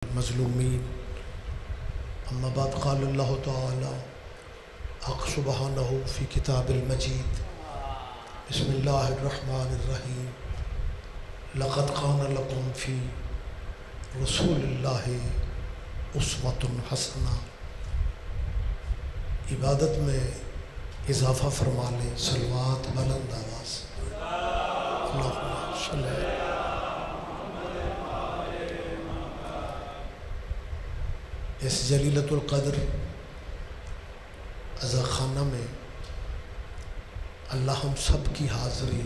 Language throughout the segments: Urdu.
مظلومین اما بعد قال اللہ تعالی حق سبحانہ فی کتاب المجید بسم اللہ الرحمن الرحیم لقد کان لکم فی رسول اللہ اسوۃ حسنہ۔ عبادت میں اضافہ فرما لیں، صلوات بلند آواز اللہم صلی اللہ۔ اس جلیلۃ القدر عزا خانہ میں اللہ ہم سب کی حاضری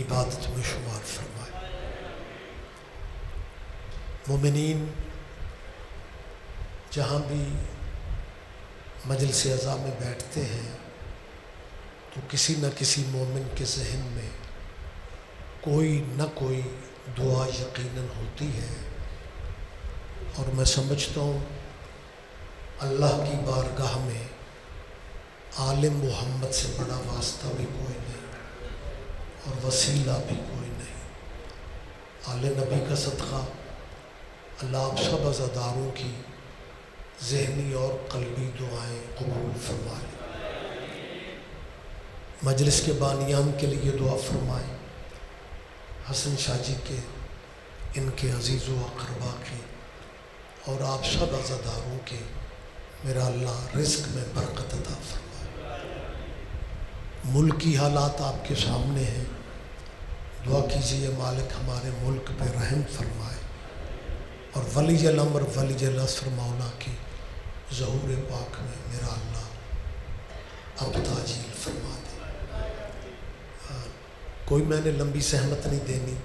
عبادت میں شمار فرمائے۔ مومنین جہاں بھی مجلس عزا میں بیٹھتے ہیں تو کسی نہ کسی مومن کے ذہن میں کوئی نہ کوئی دعا یقیناً ہوتی ہے، اور میں سمجھتا ہوں اللہ کی بارگاہ میں آل محمد سے بڑا واسطہ بھی کوئی نہیں اور وسیلہ بھی کوئی نہیں۔ آل نبی کا صدقہ اللہ آپ سب عزاداروں کی ذہنی اور قلبی دعائیں قبول فرمائے۔ مجلس کے بانیان کے لیے دعا فرمائیں، حسن شاہ جی کے، ان کے عزیز و اقربا کے، اور آپ سب عزاداروں کے میرا اللہ رزق میں برکت عطا فرمائے۔ ملکی حالات آپ کے سامنے ہیں، دعا کیجیے مالک ہمارے ملک پہ رحم فرمائے، اور ولی الامر ولی العصر مولا کی ظہور پاک میں میرا اللہ اب تاجیل فرما دے۔ کوئی میں نے لمبی سہمت نہیں دینی،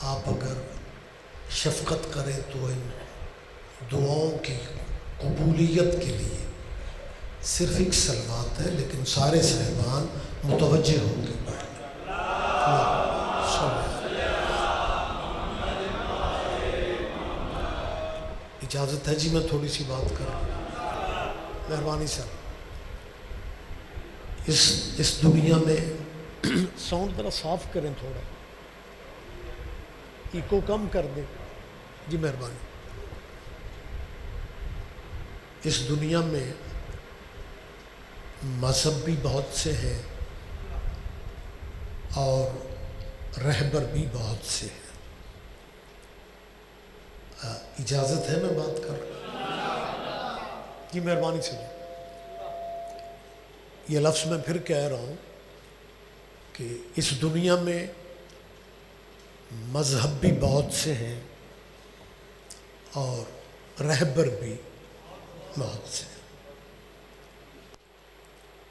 آپ اگر شفقت کریں تو ان دعاؤں کی قبولیت کے لیے صرف ایک صلوات ہے، لیکن سارے صاحبان متوجہ ہو کے پڑھیں۔ اجازت ہے جی میں تھوڑی سی بات کروں؟ مہربانی سر، اس دنیا میں ساؤنڈ ذرا صاف کریں، تھوڑا ایکو کم کر دیں جی، مہربانی۔ اس دنیا میں مذہب بھی بہت سے ہیں اور رہبر بھی بہت سے ہیں۔ اجازت ہے میں بات کر رہا ہوں جی، مہربانی سے جی۔ یہ لفظ میں پھر کہہ رہا ہوں کہ اس دنیا میں مذہب بھی بہت سے ہیں اور رہبر بھی بہت سے ہیں۔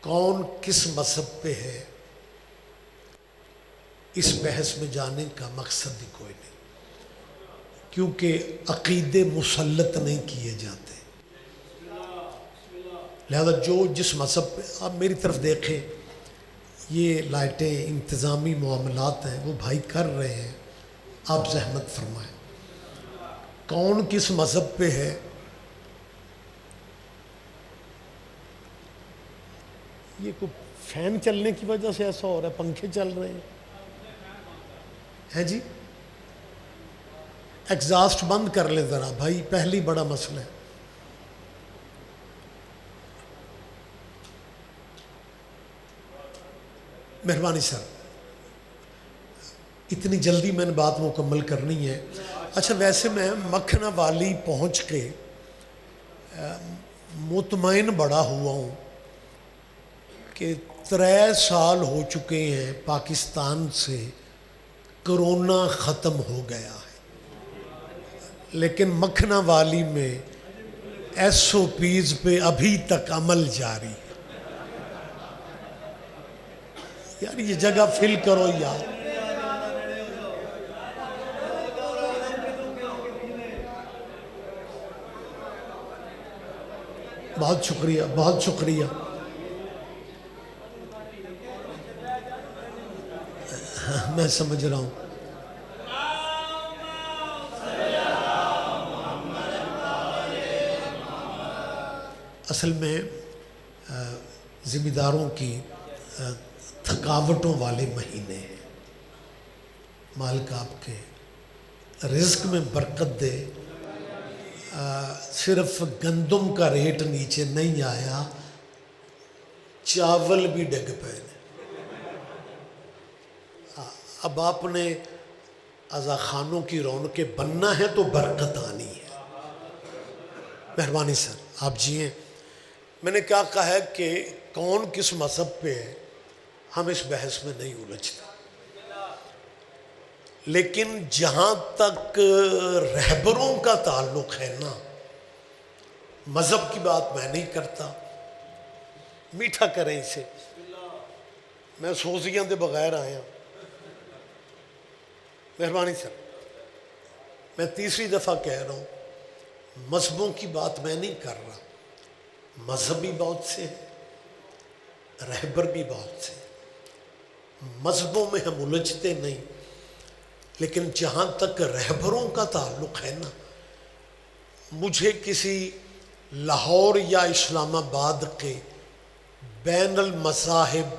کون کس مذہب پہ ہے اس بحث میں جانے کا مقصد ہی کوئی نہیں، کیونکہ عقیدے مسلط نہیں کیے جاتے۔ لہذا جو جس مذہب پہ، آپ میری طرف دیکھیں، یہ لائٹیں انتظامی معاملات ہیں وہ بھائی کر رہے ہیں، آپ زحمت فرمائیں۔ کون کس مذہب پہ ہے یہ کوئی فین چلنے کی وجہ سے ایسا ہو رہا ہے، پنکھے چل رہے ہیں جی، ایگزاسٹ بند کر لیں ذرا بھائی، پہلی بڑا مسئلہ ہے۔ مہربانی سر، اتنی جلدی میں نے بات مکمل کرنی ہے۔ اچھا، ویسے میں مکھنہ والی پہنچ کے مطمئن بڑا ہوا ہوں کہ 3 سال ہو چکے ہیں پاکستان سے کرونا ختم ہو گیا ہے، لیکن مکھنہ والی میں SOPs پہ ابھی تک عمل جاری ہے۔ یار یہ جگہ فل کرو یار۔ بہت شکریہ، بہت شکریہ۔ میں سمجھ رہا ہوں۔ اصل میں ذمہ داروں کی تھکاوٹوں والے مہینے ہیں، مالک آپ کے رزق میں برکت دے. صرف گندم کا ریٹ نیچے نہیں آیا، چاول بھی ڈگ پے. اب آپ نے عزا خانوں کی رونقیں بننا ہے تو برکت آنی ہے. مہربانی سر آپ جیئیں. میں نے کیا کہا ہے کہ کون کس مذہب پہ ہے ہم اس بحث میں نہیں الجھتے، لیکن جہاں تک رہبروں کا تعلق ہے نا، مذہب کی بات میں نہیں کرتا. میٹھا کریں اسے، میں سوزیاں دے بغیر آیا. مہربانی سر میں تیسری دفعہ کہہ رہا ہوں، مذہبوں کی بات میں نہیں کر رہا. مذہب بھی بہت سے ہیں، رہبر بھی بہت سے ہیں. مذہبوں میں ہم الجھتے نہیں، لیکن جہاں تک رہبروں کا تعلق ہے نا، مجھے کسی لاہور یا اسلام آباد کے بین المذاہب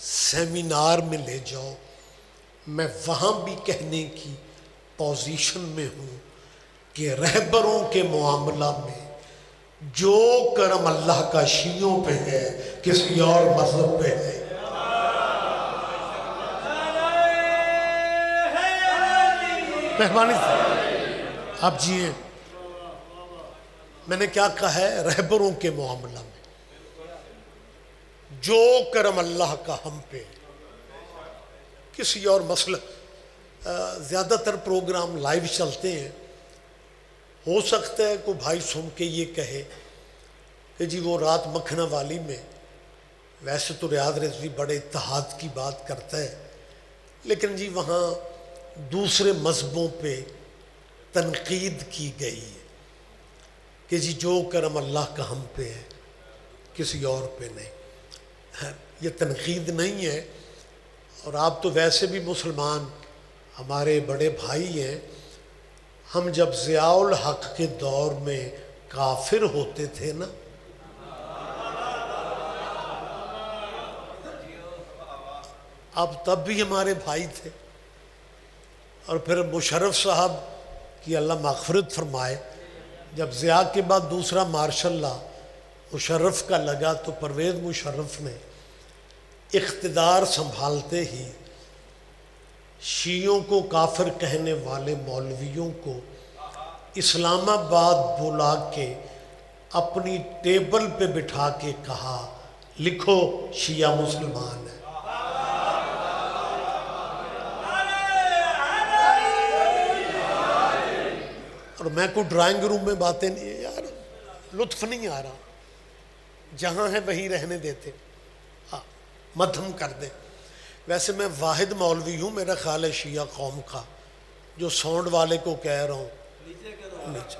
سیمینار میں لے جاؤ، میں وہاں بھی کہنے کی پوزیشن میں ہوں کہ رہبروں کے معاملہ میں جو کرم اللہ کا شیعوں پہ ہے کسی اور مذہب پہ ہے. مہربانی سے آپ جیئیں. میں نے کیا کہا ہے؟ رہبروں کے معاملہ میں جو کرم اللہ کا ہم پہ، کسی اور مسئلہ. زیادہ تر پروگرام لائیو چلتے ہیں، ہو سکتا ہے کوئی بھائی سن کے یہ کہے کہ جی وہ رات مکھنا والی میں، ویسے تو ریاض رضوی بڑے اتحاد کی بات کرتا ہے، لیکن جی وہاں دوسرے مذہبوں پہ تنقید کی گئی ہے کہ جی جو کرم اللہ کا ہم پہ ہے کسی اور پہ نہیں. یہ تنقید نہیں ہے. اور آپ تو ویسے بھی مسلمان ہمارے بڑے بھائی ہیں. ہم جب ضیاء الحق کے دور میں کافر ہوتے تھے نا، اب تب بھی ہمارے بھائی تھے. اور پھر مشرف صاحب کی اللہ مغفرت فرمائے، جب ضیاء کے بعد دوسرا مارشل لا مشرف کا لگا تو پرویز مشرف نے اقتدار سنبھالتے ہی شیعوں کو کافر کہنے والے مولویوں کو اسلام آباد بلا کے اپنی ٹیبل پہ بٹھا کے کہا لکھو شیعہ مسلمان ہے. اور میں کوئی ڈرائنگ روم میں باتیں نہیں، یار لطف نہیں آ رہا، جہاں ہے وہیں رہنے دیتے، مدھم کر دے. ویسے میں واحد مولوی ہوں میرا خیال ہے شیعہ قوم کا جو ساؤنڈ والے کو کہہ رہا ہوں نیچے،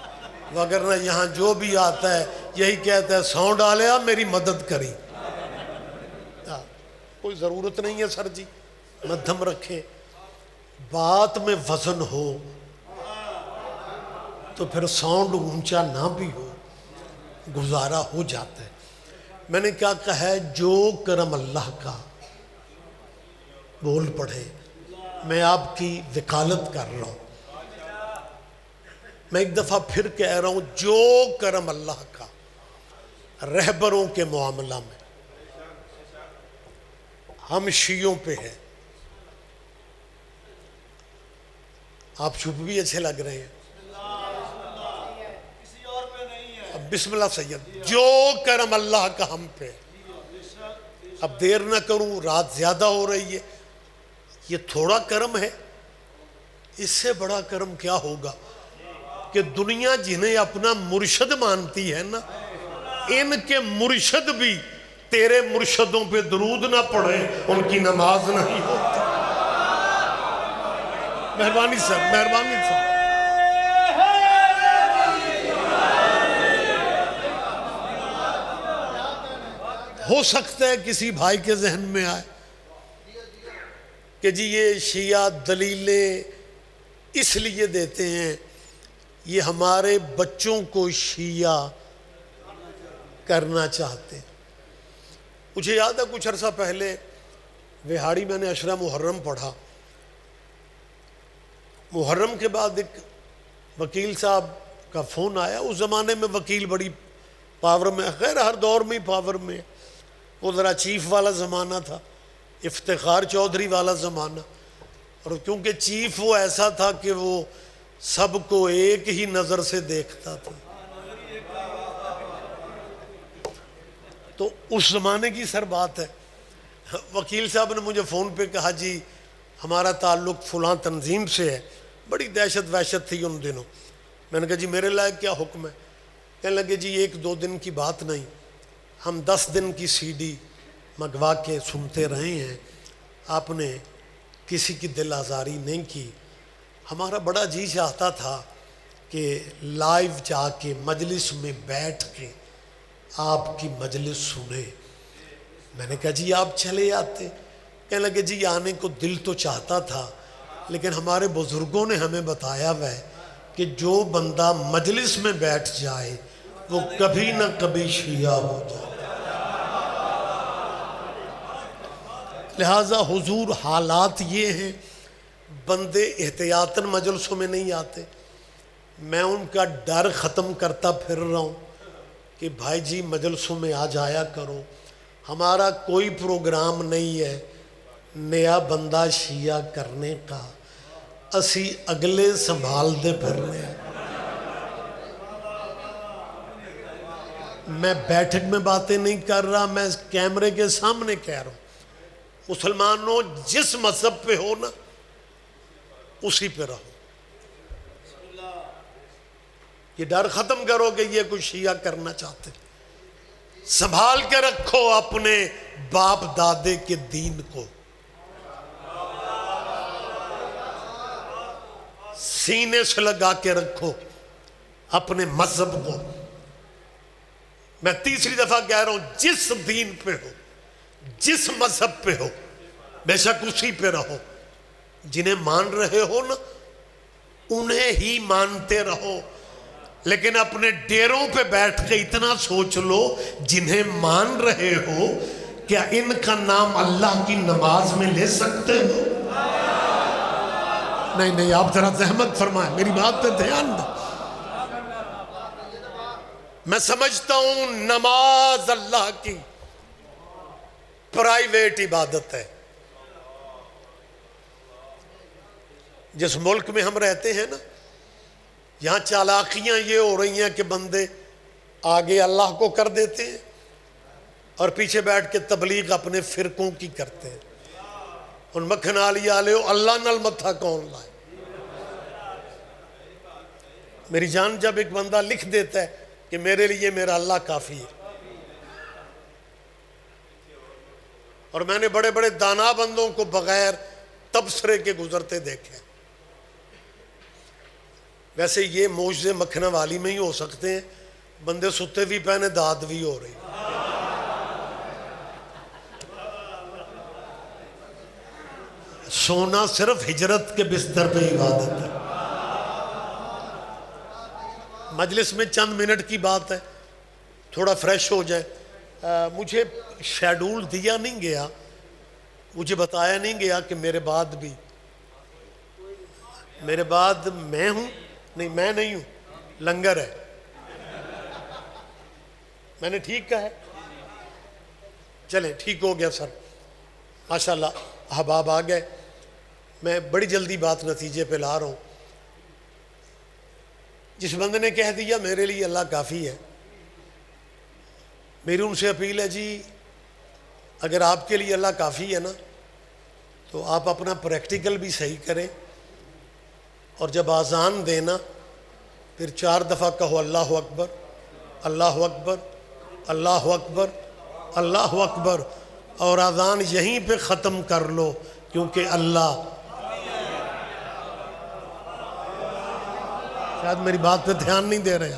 وگرنہ یہاں جو بھی آتا ہے یہی کہتا ہے ساؤنڈ آلیا میری مدد کری. کوئی ضرورت نہیں ہے سر جی، مدھم رکھیں. بات میں وزن ہو تو پھر ساؤنڈ اونچا نہ بھی ہو گزارا ہو جاتا ہے. میں نے کیا کہا ہے؟ جو کرم اللہ کا بول پڑھے. میں آپ کی وکالت کر رہا ہوں، میں ایک دفعہ پھر کہہ رہا ہوں، جو کرم اللہ کا رہبروں کے معاملہ میں ہم شیعوں پہ ہے. آپ چپ بھی اچھے لگ رہے ہیں. اب بسم اللہ سید، جو کرم اللہ کا ہم پہ. اب دیر نہ کروں، رات زیادہ ہو رہی ہے. یہ تھوڑا کرم ہے، اس سے بڑا کرم کیا ہوگا کہ دنیا جنہیں اپنا مرشد مانتی ہے نا، ان کے مرشد بھی تیرے مرشدوں پہ درود نہ پڑھے ان کی نماز نہیں ہوتی. مہربانی صاحب، مہربانی صاحب. ہو سکتا ہے کسی بھائی کے ذہن میں آئے کہ جی یہ شیعہ دلیلیں اس لیے دیتے ہیں یہ ہمارے بچوں کو شیعہ کرنا چاہتے ہیں. مجھے یاد ہے کچھ عرصہ پہلے وہاڑی میں نے عشرہ محرم پڑھا محرم کے بعد ایک وکیل صاحب کا فون آیا. اس زمانے میں وکیل بڑی پاور میں، خیر ہر دور میں ہی پاور میں، وہ ذرا چیف والا زمانہ تھا، افتخار چودھری والا زمانہ. اور کیونکہ چیف وہ ایسا تھا کہ وہ سب کو ایک ہی نظر سے دیکھتا تھا، تو اس زمانے کی سر بات ہے. وکیل صاحب نے مجھے فون پہ کہا جی ہمارا تعلق فلاں تنظیم سے ہے. بڑی دہشت وحشت تھی ان دنوں. میں نے کہا جی میرے لائق کیا حکم ہے؟ کہنے لگے جی 1-2 دن کی بات نہیں، ہم 10 دن کی CD منگوا کے سنتے رہے ہیں، آپ نے کسی کی دل آزاری نہیں کی. ہمارا بڑا جی چاہتا تھا کہ لائیو جا کے مجلس میں بیٹھ کے آپ کی مجلس سنیں. میں نے کہا جی آپ چلے آتے. کہنے لگے جی آنے کو دل تو چاہتا تھا، لیکن ہمارے بزرگوں نے ہمیں بتایا ہوا ہے کہ جو بندہ مجلس میں بیٹھ جائے وہ کبھی نہ کبھی شیعہ ہو جائے. لہٰذا حضور حالات یہ ہیں، بندے احتیاطاً مجلسوں میں نہیں آتے. میں ان کا ڈر ختم کرتا پھر رہا ہوں کہ بھائی جی مجلسوں میں آ جایا کرو. ہمارا کوئی پروگرام نہیں ہے نیا بندہ شیعہ کرنے کا، اسی اگلے سنبھال دے پھرنے. میں بیٹھک میں باتیں نہیں کر رہا، میں کیمرے کے سامنے کہہ رہا ہوں. مسلمانوں جس مذہب پہ ہو نا اسی پہ رہو. یہ ڈر ختم کرو کہ یہ کوئی شیعہ کرنا چاہتے. سنبھال کے رکھو اپنے باپ دادے کے دین کو، سینے سے لگا کے رکھو اپنے مذہب کو. میں تیسری دفعہ کہہ رہا ہوں جس دین پہ ہو، جس مذہب پہ ہو، بے شک اسی پہ رہو. جنہیں مان رہے ہو نا انہیں ہی مانتے رہو، لیکن اپنے ڈیروں پہ بیٹھ کے اتنا سوچ لو جنہیں مان رہے ہو کیا ان کا نام اللہ کی نماز میں لے سکتے ہو؟ نہیں آپ ذرا زحمت فرمائیں، میری بات پہ دھیان دیں. میں سمجھتا ہوں نماز اللہ کی پرائیویٹ عبادت ہے. جس ملک میں ہم رہتے ہیں نا یہاں چالاکیاں یہ ہو رہی ہیں کہ بندے آگے اللہ کو کر دیتے ہیں اور پیچھے بیٹھ کے تبلیغ اپنے فرقوں کی کرتے ہیں. ان مکھنا لیا لے اللہ نال متھا کون لائے. میری جان جب ایک بندہ لکھ دیتا ہے کہ میرے لیے میرا اللہ کافی ہے، اور میں نے بڑے بڑے دانا بندوں کو بغیر تبصرے کے گزرتے دیکھے. ویسے یہ معجزے مکھنا والی میں ہی ہو سکتے ہیں، بندے ستے بھی پہنے داد بھی ہو رہی. سونا صرف ہجرت کے بستر پہ عبادت ہے. مجلس میں چند منٹ کی بات ہے، تھوڑا فریش ہو جائے. مجھے شیڈول دیا نہیں گیا، مجھے بتایا نہیں گیا کہ میرے بعد میں ہوں. نہیں میں نہیں ہوں، لنگر ہے. میں نے ٹھیک کہا ہے؟ چلیں ٹھیک ہو گیا سر، ماشاءاللہ احباب آ گئے. میں بڑی جلدی بات نتیجے پہ لا رہا ہوں. جس بندے نے کہہ دیا میرے لیے اللہ کافی ہے، میری ان سے اپیل ہے جی اگر آپ کے لیے اللہ کافی ہے نا تو آپ اپنا پریکٹیکل بھی صحیح کریں، اور جب آذان دینا پھر 4 دفعہ کہو اللہ اکبر اللہ اکبر اللہ اکبر اللہ اکبر، اور آذان یہیں پہ ختم کر لو، کیونکہ اللہ. شاید میری بات پہ دھیان نہیں دے رہے.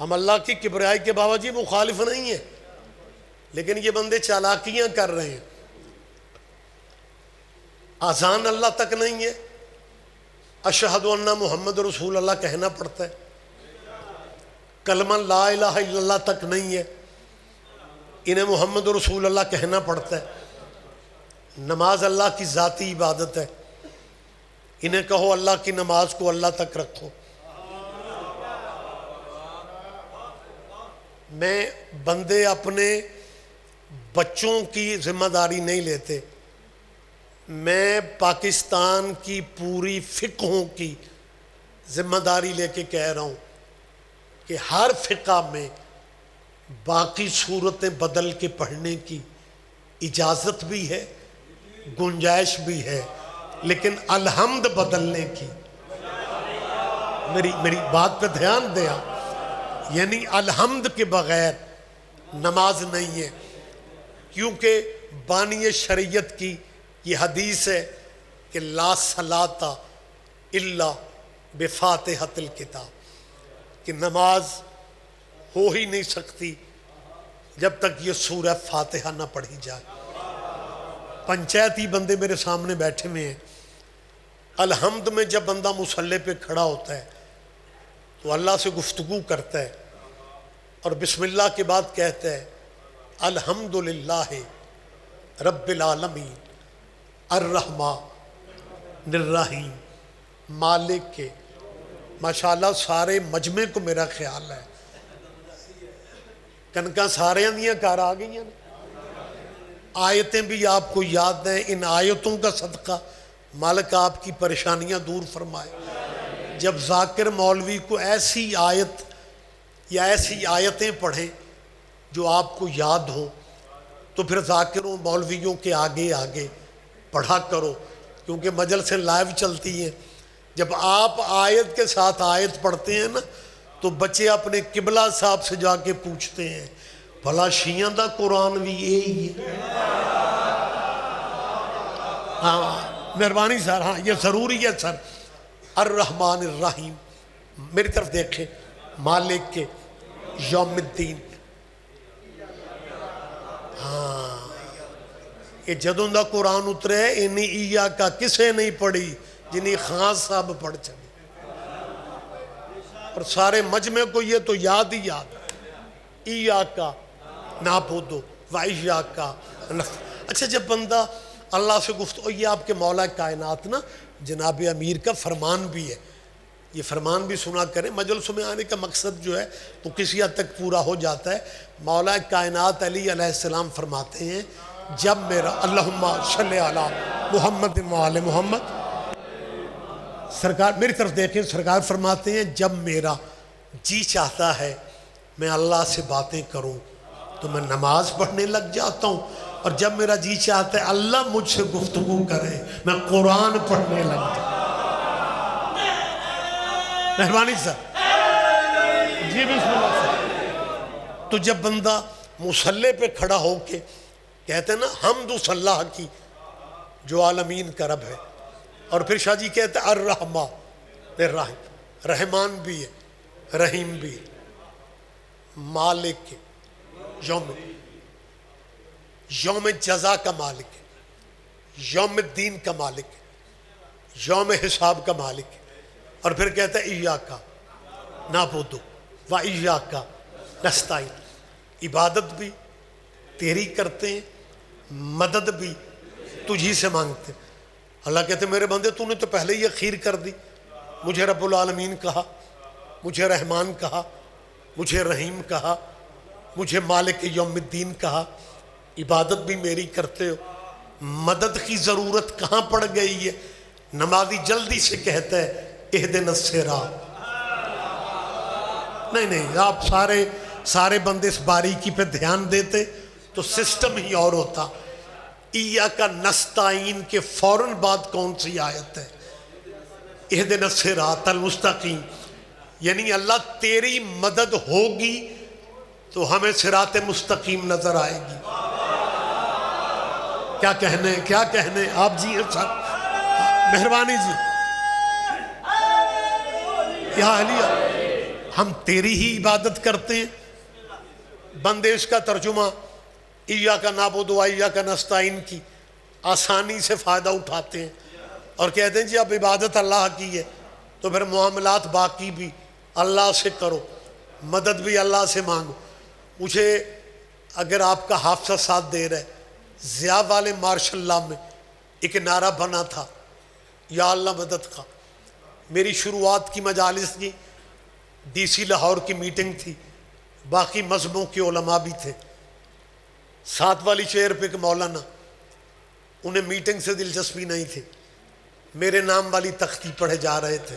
ہم اللہ کی کبریائی کے باوجود مخالف نہیں ہیں، لیکن یہ بندے چالاکیاں کر رہے ہیں. آذان اللہ تک نہیں ہے، اشہد ان محمد رسول اللہ کہنا پڑتا ہے. کلمہ لا الہ الا اللہ تک نہیں ہے، انہیں محمد رسول اللہ کہنا پڑتا ہے. نماز اللہ کی ذاتی عبادت ہے. انہیں کہو اللہ کی نماز کو اللہ تک رکھو۔ میں بندے اپنے بچوں کی ذمہ داری نہیں لیتے، میں پاکستان کی پوری فقہوں کی ذمہ داری لے کے کہہ رہا ہوں کہ ہر فقہ میں باقی صورتیں بدل کے پڑھنے کی اجازت بھی ہے، گنجائش بھی ہے، لیکن الحمد بدلنے کی میری بات پہ دھیان دیا، یعنی الحمد کے بغیر نماز نہیں ہے، کیونکہ بانی شریعت کی یہ حدیث ہے کہ لا صلاۃ الا بفاتحۃ الکتاب، کہ نماز ہو ہی نہیں سکتی جب تک یہ سورہ فاتحہ نہ پڑھی جائے۔ پنچایتی بندے میرے سامنے بیٹھے ہوئے ہیں، الحمد میں جب بندہ مصلی پہ کھڑا ہوتا ہے تو اللہ سے گفتگو کرتا ہے اور بسم اللہ کے بعد کہتا ہے الحمدللہ رب العالمین الرحمن الرحیم مالک کے، ماشاءاللہ سارے مجمع کو میرا خیال ہے کنکاں سارے اندیاں کار آ گئی ہیں، آیتیں بھی آپ کو یاد ہیں، ان آیتوں کا صدقہ مالک آپ کی پریشانیاں دور فرمائے۔ جب ذاکر مولوی کو ایسی آیت یا ایسی آیتیں پڑھیں جو آپ کو یاد ہوں تو پھر ذاکروں مولویوں کے آگے آگے پڑھا کرو، کیونکہ مجلسیں لائیو چلتی ہیں۔ جب آپ آیت کے ساتھ آیت پڑھتے ہیں نا تو بچے اپنے قبلہ صاحب سے جا کے پوچھتے ہیں بھلا شیعہ دا قرآن بھی یہی ہے؟ ہاں مہربانی سر، ہاں یہ ضروری ہے سر۔ الرحمن الرحیم، میری طرف دیکھیں، مالک کے یوم الدین، ہاں یہ جدوں دا قرآن اترے انہی ایا کا کسے نہیں پڑھی جنہی خان صاحب پڑھ چلی، اور سارے مجمع کو یہ تو یاد ہی یاد ہے، ایا کا نعبدو و ایا کا نستعین۔ اچھا جب بندہ اللہ سے گفتگو، یہ آپ کے مولا کائنات نا جناب امیر کا فرمان بھی ہے، یہ فرمان بھی سنا کریں، مجلسوں میں آنے کا مقصد جو ہے تو کسی حد تک پورا ہو جاتا ہے۔ مولا کائنات علی علیہ السلام فرماتے ہیں جب میرا اللہم صلی علی محمد وآل محمد، سرکار میری طرف دیکھیں، سرکار فرماتے ہیں جب میرا جی چاہتا ہے میں اللہ سے باتیں کروں تو میں نماز پڑھنے لگ جاتا ہوں، اور جب میرا جی چاہتا ہے اللہ مجھ سے گفتگو کرے میں قرآن پڑھنے لگ جاتا ہوں۔ مہربانی سر جی بسم اللہ سر۔ تو جب بندہ مصلی پہ کھڑا ہو کے کہتے ہیں نا حمد اللہ کی جو عالمین کا رب ہے، اور پھر شاہ جی کہتے ہیں الرحمن الرحیم، رحمان بھی ہے رحیم بھی ہے، مالک کے یوم جزا کا مالک ہے، یوم الدین کا مالک ہے، یوم حساب کا مالک ہے، اور پھر کہتا ہے ایاکا نعبدو و ایاکا نستعین، عبادت بھی تیری کرتے ہیں، مدد بھی تجھی سے مانگتے ہیں۔ اللہ کہتے ہیں میرے بندے تو نے تو پہلے ہی اخیر کر دی، مجھے رب العالمین کہا، مجھے رحمان کہا، مجھے رحیم کہا، مجھے مالک یوم الدین کہا، عبادت بھی میری کرتے ہو، مدد کی ضرورت کہاں پڑ گئی ہے؟ نمازی جلدی سے کہتا ہے اہدنا الصراط، نہیں آپ سارے بندے اس باریکی پہ دھیان دیتے تو سسٹم ہی اور ہوتا۔ ایاکا نستعین کے فوراً بعد کون سی آیت ہے؟ اہدنا الصراط المستقیم، یعنی اللہ تیری مدد ہوگی تو ہمیں صراط مستقیم نظر آئے گی۔ کیا کہنے آپ جی سر، مہربانی جی، یا علیہ ہم تیری ہی عبادت کرتے ہیں۔ بندے اس کا ترجمہ ایاکا نعبدو و ایاکا نستعین کی آسانی سے فائدہ اٹھاتے ہیں اور کہتے ہیں جی اب عبادت اللہ کی ہے تو پھر معاملات باقی بھی اللہ سے کرو، مدد بھی اللہ سے مانگو۔ مجھے اگر آپ کا حافظہ ساتھ دے رہے، ضیاء والے مارشاء اللہ میں ایک نعرہ بنا تھا یا اللہ مدد کا. میری شروعات کی مجالس کی ڈی سی لاہور کی میٹنگ تھی، باقی مذہبوں کے علماء بھی تھے. ساتھ والی چیئر پہ ایک مولانا، انہیں میٹنگ سے دلچسپی نہیں تھی، میرے نام والی تختی پڑھے جا رہے تھے،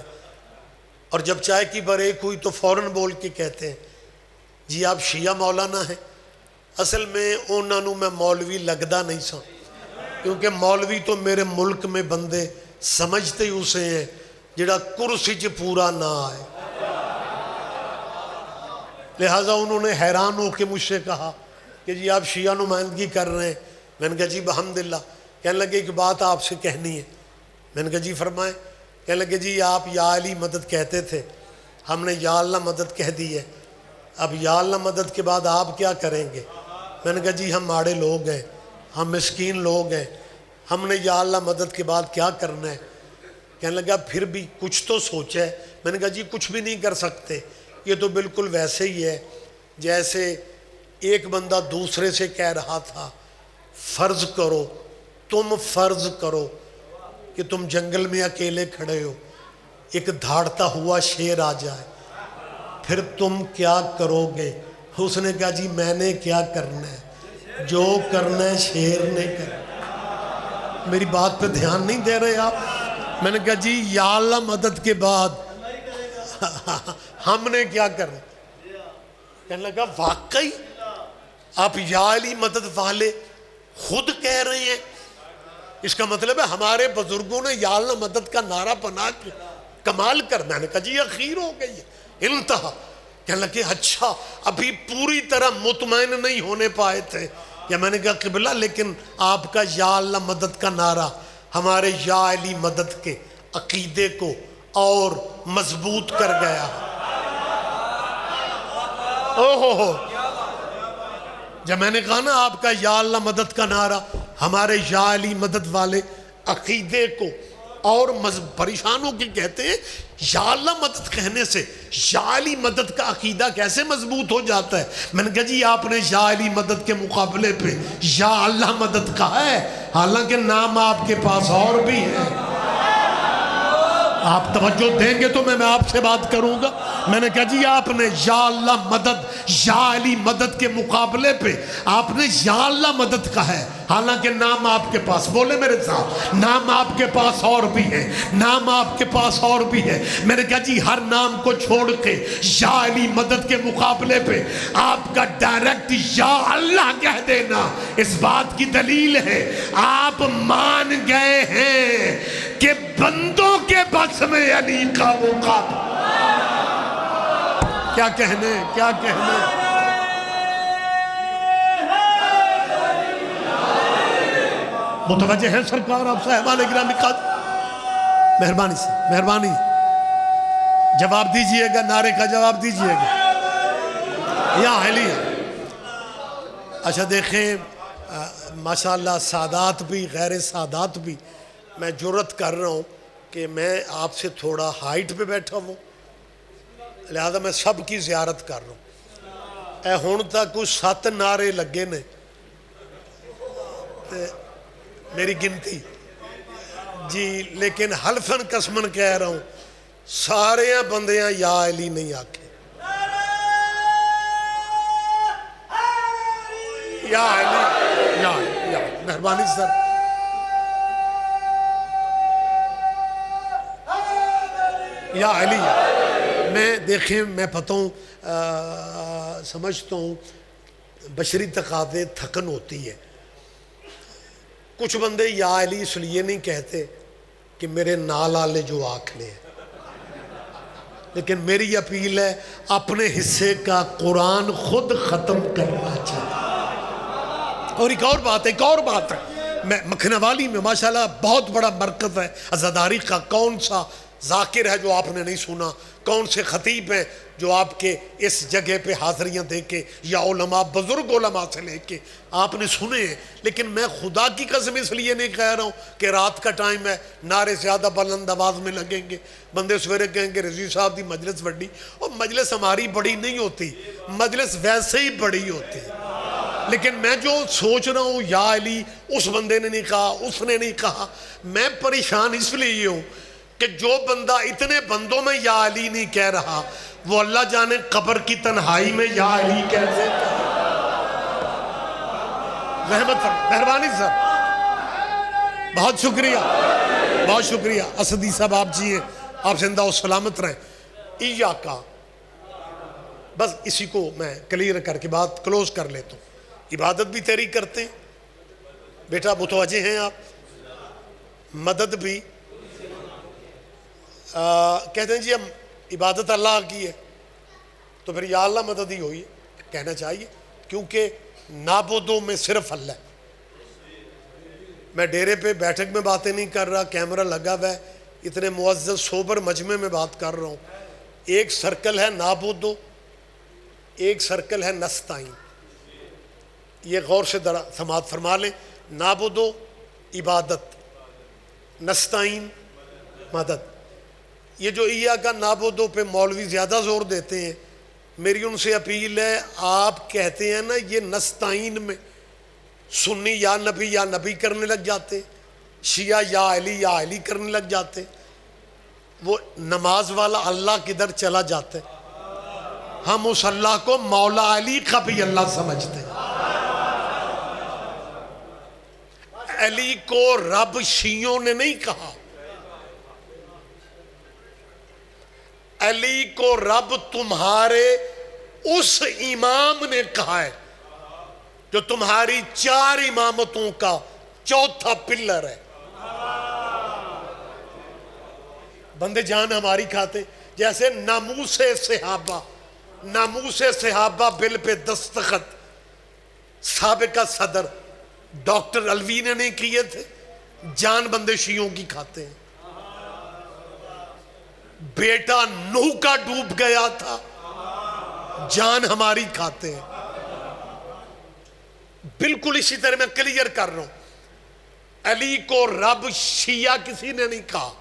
اور جب چائے کی بریک ہوئی تو فوراً بول کے کہتے ہیں جی آپ شیعہ مولانا ہیں. اصل میں انہوں نے میں مولوی لگدا نہیں سا، کیونکہ مولوی تو میرے ملک میں بندے سمجھتے ہی اسے ہیں جڑا کرسی چ پورا نہ آئے. لہٰذا انہوں نے حیران ہو کے مجھ سے کہا کہ جی آپ شیعہ نمائندگی کر رہے ہیں. میں نے کہا جی بحمداللہ. کہنے لگے ایک بات آپ سے کہنی ہے. میں نے کہا جی فرمائیں. کہنے لگے جی آپ یا علی مدد کہتے تھے، ہم نے یا اللہ مدد کہہ دی ہے، اب یا اللہ مدد کے بعد آپ کیا کریں گے؟ میں نے کہا جی ہم ماڑے لوگ ہیں، ہم مسکین لوگ ہیں، ہم نے یا اللہ مدد کے بعد کیا کرنا ہے؟ کہنے لگا پھر بھی کچھ تو سوچا ہے. میں نے کہا جی کچھ بھی نہیں کر سکتے. یہ تو بالکل ویسے ہی ہے جیسے ایک بندہ دوسرے سے کہہ رہا تھا فرض کرو، تم فرض کرو کہ تم جنگل میں اکیلے کھڑے ہو، ایک دھاڑتا ہوا شیر آ جائے، پھر تم کیا کرو گے؟ اس نے کہا جی میں نے کیا کرنا ہے، جو کرنا ہے شیر نے کرنا. میری بات پہ دھیان نہیں دے رہے آپ؟ میں نے کہا جی یا اللہ مدد کے بعد ہم نے کیا کرنا؟ کہنے لگا واقعی آپ یا علی مدد والے خود کہہ رہے ہیں، اس کا مطلب ہے ہمارے بزرگوں نے یا اللہ مدد کا نعرہ بنا کے کمال کر. میں نے کہا جی اخیر ہو گئی ہے، انتہا. کہنے لگے اچھا ابھی پوری طرح مطمئن نہیں ہونے پائے تھے. یا میں نے کہا قبلہ لیکن آپ کا یا اللہ مدد کا نعرہ ہمارے یا علی مدد کے عقیدے کو اور مضبوط کر گیا. اوہ جب میں نے کہا نا آپ کا یا اللہ مدد کا نعرہ ہمارے یا علی مدد والے عقیدے کو اور پریشان ہو کے کہتے ہیں یا اللہ مدد کہنے سے یا علی مدد کا عقیدہ کیسے مضبوط ہو جاتا ہے؟ میں نے کہا جی آپ نے یا علی مدد کے مقابلے پہ یا اللہ مدد کہا ہے، حالانکہ نام آپ کے پاس اور بھی ہے. آپ توجہ دیں گے تو میں آپ سے بات کروں گا. میں نے کہا جی آپ نے یا اللہ مدد یا علی مدد کے مقابلے پہ آپ نے یا اللہ مدد کہا ہے، حالانکہ نام آپ کے پاس، بولے میرے ساتھ، نام آپ کے پاس اور بھی ہے، نام آپ کے پاس اور بھی ہے. میں نے کہا جی ہر نام کو چھوڑ کے یا علی مدد کے مقابلے پہ آپ کا ڈائریکٹ یا اللہ کہہ دینا اس بات کی دلیل ہے آپ مان گئے ہیں کہ بندوں کے بس میں علی کا مقابلہ. کیا کہنے کیا کہنے. متوجہ ہے سرکار آپ صاحبان گرامی قدر؟ مہربانی سے مہربانی جواب دیجئے گا، نعرے کا جواب دیجئے گا یا علی. اچھا دیکھیں ماشاءاللہ سادات بھی غیر سادات بھی، میں جرت کر رہا ہوں کہ میں آپ سے تھوڑا ہائٹ پہ بیٹھا ہوں، لہذا میں سب کی زیارت کر رہا ہوں. اے ہون تک کچھ 7 نعرے لگے نے میری گنتی جی، لیکن حلفن قسمن کہہ رہا ہوں سارے بندیاں یا علی نہیں آکے. یا علی یا مہربانی سر. یا علی میں دیکھیں میں پتہ ہوں سمجھتا ہوں بشری تقاضے تھکن ہوتی ہے. کچھ بندے یا علی اس لیے نہیں کہتے کہ میرے نال آلے جو آنکھ لے، لیکن میری اپیل ہے اپنے حصے کا قرآن خود ختم کرنا چاہیے. اور ایک اور بات ہے میں مکھنہ والی میں ماشاءاللہ بہت بڑا مرکز ہے عزاداری کا. کون سا ذاکر ہے جو آپ نے نہیں سنا؟ کون سے خطیب ہیں جو آپ کے اس جگہ پہ حاضریاں دے کے یا علماء بزرگ علماء سے لے کے آپ نے سنے ہیں؟ لیکن میں خدا کی قسم اس لیے نہیں کہہ رہا ہوں کہ رات کا ٹائم ہے نعرے زیادہ بلند آواز میں لگیں گے، بندے سویرے کہیں گے رضوی صاحب دی مجلس بڑی، اور مجلس ہماری بڑی نہیں ہوتی، مجلس ویسے ہی بڑی ہوتی ہے. لیکن میں جو سوچ رہا ہوں یا علی اس بندے نے نہیں کہا، اس نے نہیں کہا، میں پریشان اس لیے ہوں کہ جو بندہ اتنے بندوں میں یا علی نہیں کہہ رہا، وہ اللہ جانے قبر کی تنہائی میں یا علی کہتے ہیں۔ رحمت فرمائیں، مہربانی سر، بہت شکریہ، بہت شکریہ۔ اسدی صاحب آپ جی ہیں، آپ زندہ و سلامت رہیں۔ ایاکا، بس اسی کو میں کلیئر کر کے بات کلوز کر لیتا ہوں۔ عبادت بھی تیری کرتے ہیں بیٹا، متوجہ ہیں آپ، مدد بھی کہتے ہیں جی ہم عبادت اللہ کی ہے تو پھر یا اللہ مدد ہی ہوئی کہنا چاہیے، کیونکہ نابودوں میں صرف اللہ ہے۔ میں ڈیرے پہ بیٹھک میں باتیں نہیں کر رہا، کیمرہ لگا ہوا ہے، اتنے معزز سوبر مجمع میں بات کر رہا ہوں۔ ایک سرکل ہے نابودو، ایک سرکل ہے نستعین۔ یہ غور سے سماعت فرما لیں، نابودو عبادت، نستعین مدد۔ یہ جو ایاکا نابودو پہ مولوی زیادہ زور دیتے ہیں، میری ان سے اپیل ہے، آپ کہتے ہیں نا یہ نستعین میں سنی یا نبی کرنے لگ جاتے، شیعہ یا علی کرنے لگ جاتے، وہ نماز والا اللہ کدھر چلا جاتے، ہم اس اللہ کو مولا علی کا بھی اللہ سمجھتے ہیں۔ علی کو رب شیعوں نے نہیں کہا، علی کو رب تمہارے اس امام نے کہا ہے جو تمہاری 4 امامتوں کا چوتھا پلر ہے۔ بندے جان ہماری کھاتے، جیسے ناموس صحابہ بل پہ دستخط سابقہ صدر ڈاکٹر الوی نے نہیں کیے تھے، جان بندے شیعوں کی کھاتے ہیں۔ بیٹا نوح کا ڈوب گیا تھا، جان ہماری کھاتے ہیں۔ بالکل اسی طرح میں کلیئر کر رہا ہوں، علی کو رب شیعہ کسی نے نہیں کہا۔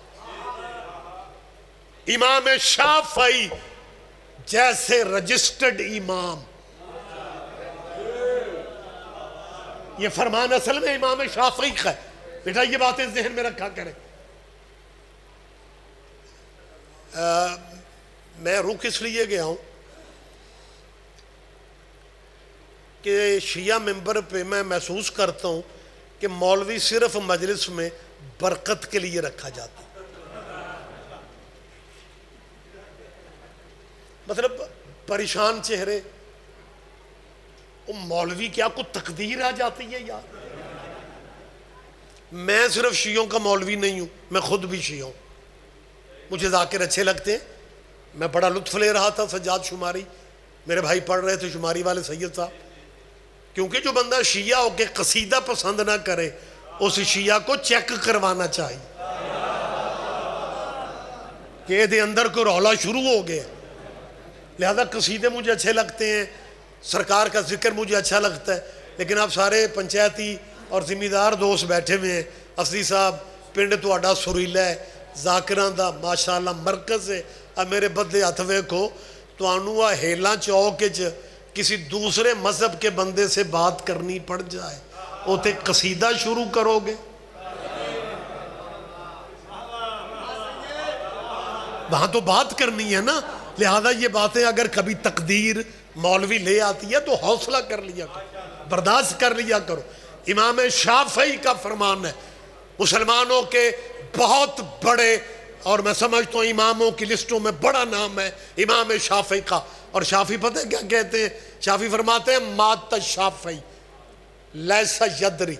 امام شافعی جیسے رجسٹرڈ امام، یہ فرمان اصل میں امام شافعی کا ہے، بیٹا یہ باتیں ذہن میں رکھا کریں۔ میں رک اس لیے گیا ہوں کہ شیعہ ممبر پہ میں محسوس کرتا ہوں کہ مولوی صرف مجلس میں برکت کے لیے رکھا جاتا ہے، مطلب پریشان چہرے، مولوی کیا کو تقدیر آ جاتی ہے یار۔ میں صرف شیعوں کا مولوی نہیں ہوں، میں خود بھی شیعہ ہوں، مجھے ذاکر اچھے لگتے ہیں۔ میں بڑا لطف لے رہا تھا، سجاد شماری میرے بھائی پڑھ رہے تھے، شماری والے سید صاحب، کیونکہ جو بندہ شیعہ ہو کے قصیدہ پسند نہ کرے اس شیعہ کو چیک کروانا چاہیے کہ یہ اندر کو رولا شروع ہو گیا۔ لہذا قصیدے مجھے اچھے لگتے ہیں، سرکار کا ذکر مجھے اچھا لگتا ہے، لیکن آپ سارے پنچایتی اور ذمہ دار دوست بیٹھے ہوئے ہیں۔ اسدی صاحب پنڈ تہاڈا سریلا ہے، ذاکراں دا ماشاءاللہ مرکز ہے، اب میرے بدلے ہاتھ ویکھو تانوں آ ہیلاں چوک وچ کسی دوسرے مذہب کے بندے سے بات کرنی پڑ جائے اوتے قصیدہ شروع کرو گے، وہاں تو بات کرنی ہے نا۔ لہذا یہ باتیں اگر کبھی تقدیر مولوی لے آتی ہے تو حوصلہ کر لیا کرو، برداشت کر لیا کرو۔ امام شافعی کا فرمان ہے، مسلمانوں کے بہت بڑے، اور میں سمجھتا ہوں اماموں کی لسٹوں میں بڑا نام ہے امام شافعی کا۔ اور شافعی پتہ ہے کیا کہتے ہیں؟ شافعی فرماتے ہیں مات شافعی لیس یدری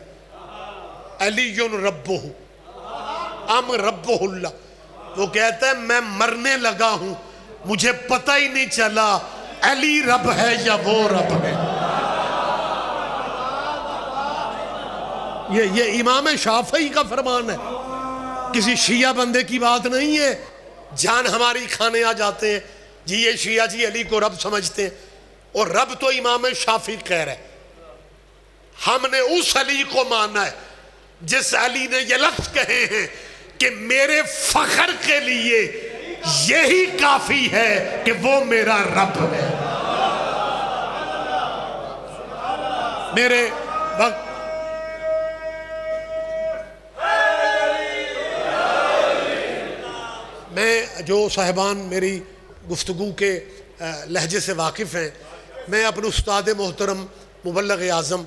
علی ربہ ام ربہ اللہ، وہ کہتا ہے میں مرنے لگا ہوں، مجھے پتہ ہی نہیں چلا علی رب ہے یا وہ رب ہے۔ یہ امام شافعی کا فرمان ہے، کسی شیعہ بندے کی بات نہیں ہے۔ جان ہماری کھانے آ جاتے ہیں جی یہ شیعہ جی علی کو رب سمجھتے ہیں، اور رب تو امام شافعی کہہ رہے ہیں۔ ہم نے اس علی کو مانا ہے جس علی نے یہ لفظ کہے ہیں کہ میرے فخر کے لیے یہی کافی ہے کہ وہ میرا رب ہے۔ میرے وقت میں جو صاحبان میری گفتگو کے لہجے سے واقف ہیں، میں اپنے استاد محترم مبلغ اعظم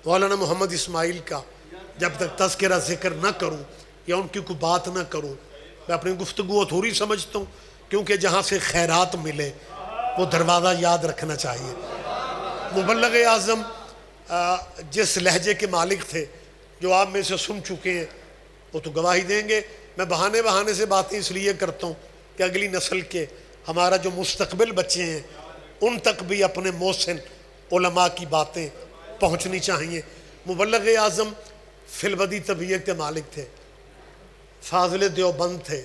مولانا محمد اسماعیل کا جب تک تذکرہ ذکر نہ کروں یا ان کی کوئی بات نہ کروں، میں اپنی گفتگو ادھوری سمجھتا ہوں، کیونکہ جہاں سے خیرات ملے وہ دروازہ یاد رکھنا چاہیے۔ مبلغ اعظم جس لہجے کے مالک تھے، جو آپ میں سے سن چکے ہیں وہ تو گواہی دیں گے۔ میں بہانے سے باتیں اس لیے کرتا ہوں کہ اگلی نسل کے ہمارا جو مستقبل بچے ہیں ان تک بھی اپنے محسن علماء کی باتیں پہنچنی چاہیے۔ مبلغ اعظم فی البدی طبیعت کے مالک تھے، فاضل دیوبند تھے،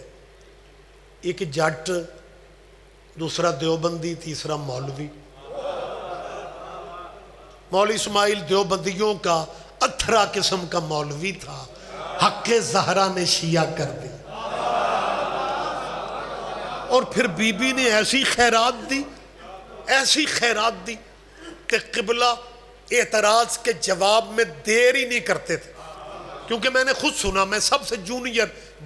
ایک جٹ، دوسرا دیوبندی، تیسرا مولوی۔ مولوی اسماعیل دیوبندیوں کا اتھرا قسم کا مولوی تھا، حق زہرا نے شیعہ کر دی، اور پھر بی بی نے ایسی خیرات دی کہ قبلہ اعتراض کے جواب میں دیر ہی نہیں کرتے تھے، کیونکہ میں نے خود سنا، میں سب سے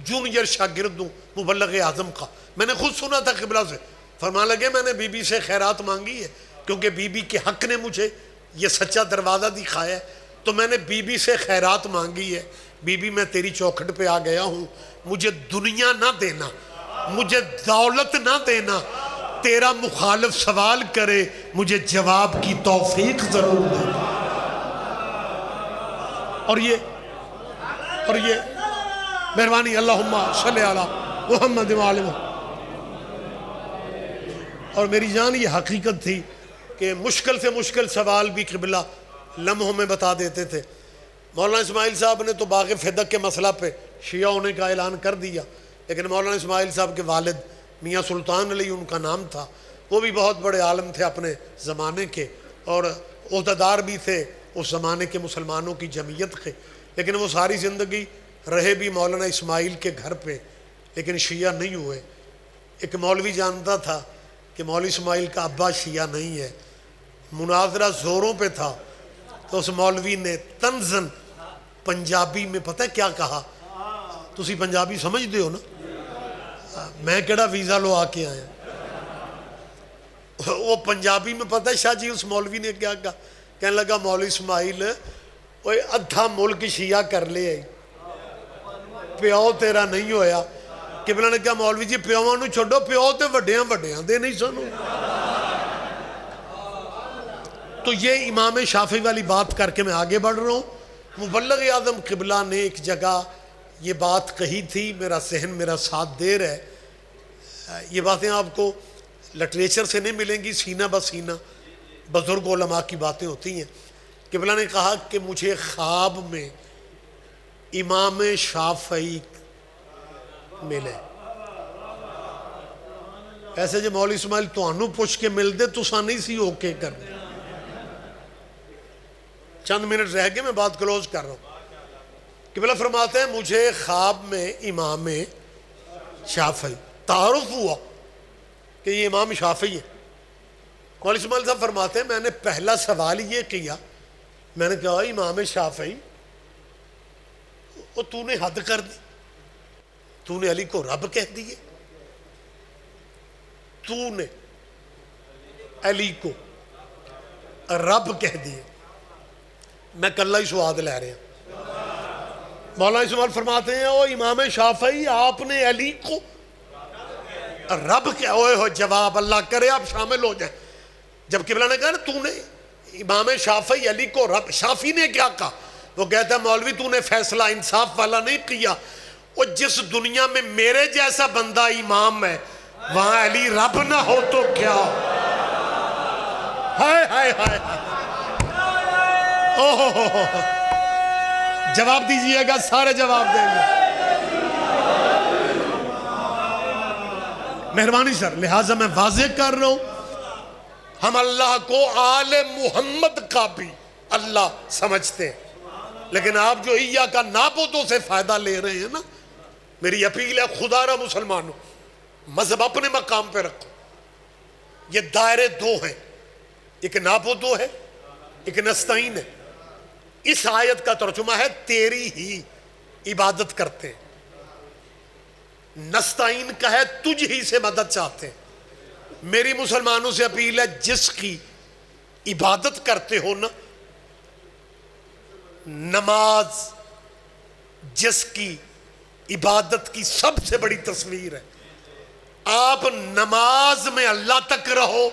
جونیئر شاگرد ہوں مبلغ اعظم کا، میں نے خود سنا تھا قبلہ سے، فرمانے لگے میں نے بی بی سے خیرات مانگی ہے کیونکہ بی بی کے حق نے مجھے یہ سچا دروازہ دکھایا ہے، تو میں نے بی بی سے خیرات مانگی ہے، بی بی میں تیری چوکھٹ پہ آ گیا ہوں، مجھے دنیا نہ دینا، مجھے دولت نہ دینا، تیرا مخالف سوال کرے مجھے جواب کی توفیق ضرور دے۔ اور یہ مہربانی، اللہم صلی علی محمد وعلی محمد۔ اور میری جان یہ حقیقت تھی کہ مشکل سے مشکل سوال بھی قبلہ لمحوں میں بتا دیتے تھے۔ مولانا اسماعیل صاحب نے تو باغ فدق کے مسئلہ پہ شیعہ ہونے کا اعلان کر دیا، لیکن مولانا اسماعیل صاحب کے والد میاں سلطان علی ان کا نام تھا، وہ بھی بہت بڑے عالم تھے اپنے زمانے کے، اور عہدیدار بھی تھے اس زمانے کے مسلمانوں کی جمعیت کے، لیکن وہ ساری زندگی رہے بھی مولانا اسماعیل کے گھر پہ، لیکن شیعہ نہیں ہوئے۔ ایک مولوی جانتا تھا کہ مولوی اسماعیل کا ابا شیعہ نہیں ہے، مناظرہ زوروں پہ تھا، تو اس مولوی نے طنزاً پنجابی میں پتہ کیا کہا؟ تسی پنجابی سمجھتے ہو نا، میں کیڑا ویزا لو آ کے آیا، وہ پنجابی میں پتہ شاہ جی اس مولوی نے کیا کہا؟ کہنے لگا مولوی اسماعیل وہ ادھا ملک شیعہ کر لے آئی، پیو تیرا نہیں ہویا۔ قبلہ نے کہا مولوی جی پیووں نو چھوڑو، پیو تے وڈیاں دے نہیں سنو۔ تو یہ امام شافعی والی بات کر کے میں آگے بڑھ رہا ہوں۔ مبلغ اعظم قبلہ نے ایک جگہ یہ بات کہی تھی، میرا ذہن میرا ساتھ دے رہا ہے، یہ باتیں آپ کو لٹریچر سے نہیں ملیں گی، سینہ بسینہ بزرگ علماء کی باتیں ہوتی ہیں۔ قبلہ نے کہا کہ مجھے خواب میں امام شافعی ملے، ایسے جو مولوی اسماعیل تو پوچھ کے مل دے تو نہیں سی اوکے کر دے۔ چند منٹ رہ گئے، میں بات کلوز کر رہا ہوں۔ قبلہ فرماتے ہیں مجھے خواب میں امام شافعی تعارف ہوا کہ یہ امام شافعی ہے۔ مولوی اسماعیل صاحب فرماتے ہیں میں نے پہلا سوال یہ کیا، میں نے کہا امام شافعی وہ تو نے حد کر دی، تو نے علی کو رب کہہ دیے، تو نے علی کو رب کہہ دیے، میں کلہ ہی سواد لے رہے ہیں۔ مولانا اسماعیل فرماتے ہیں او امام شافعی آپ نے علی کو رب کیا؟ اوئے ہو جواب اللہ کرے آپ شامل ہو جائیں۔ جب قبلہ نے کہا نا تو نے امام شافعی علی کو رب، شافعی نے کیا کہا؟ وہ کہتا ہے مولوی تو نے فیصلہ انصاف والا نہیں کیا، وہ جس دنیا میں میرے جیسا بندہ امام ہے وہاں علی رب نہ ہو تو کیا؟ ہائے ہائے ہائے، جواب دیجئے گا، سارے جواب دیں گے۔ مہربانی سر، لہٰذا میں واضح کر رہا ہوں ہم اللہ کو آل محمد کا بھی اللہ سمجھتے ہیں، لیکن آپ جو کا نابودوں سے فائدہ لے رہے ہیں نا، میری اپیل ہے خدا را مسلمانوں مذہب اپنے مقام پہ رکھو۔ یہ دائرے دو ہیں، ایک نابودو ہے، ایک نستعین ہے۔ اس آیت کا ترجمہ ہے تیری ہی عبادت کرتے ہیں. نستعین کا ہے تجھ ہی سے مدد چاہتے ہیں. میری مسلمانوں سے اپیل ہے جس کی عبادت کرتے ہو نا، نماز جس کی عبادت کی سب سے بڑی تصویر ہے. آپ نماز میں اللہ تک رہو.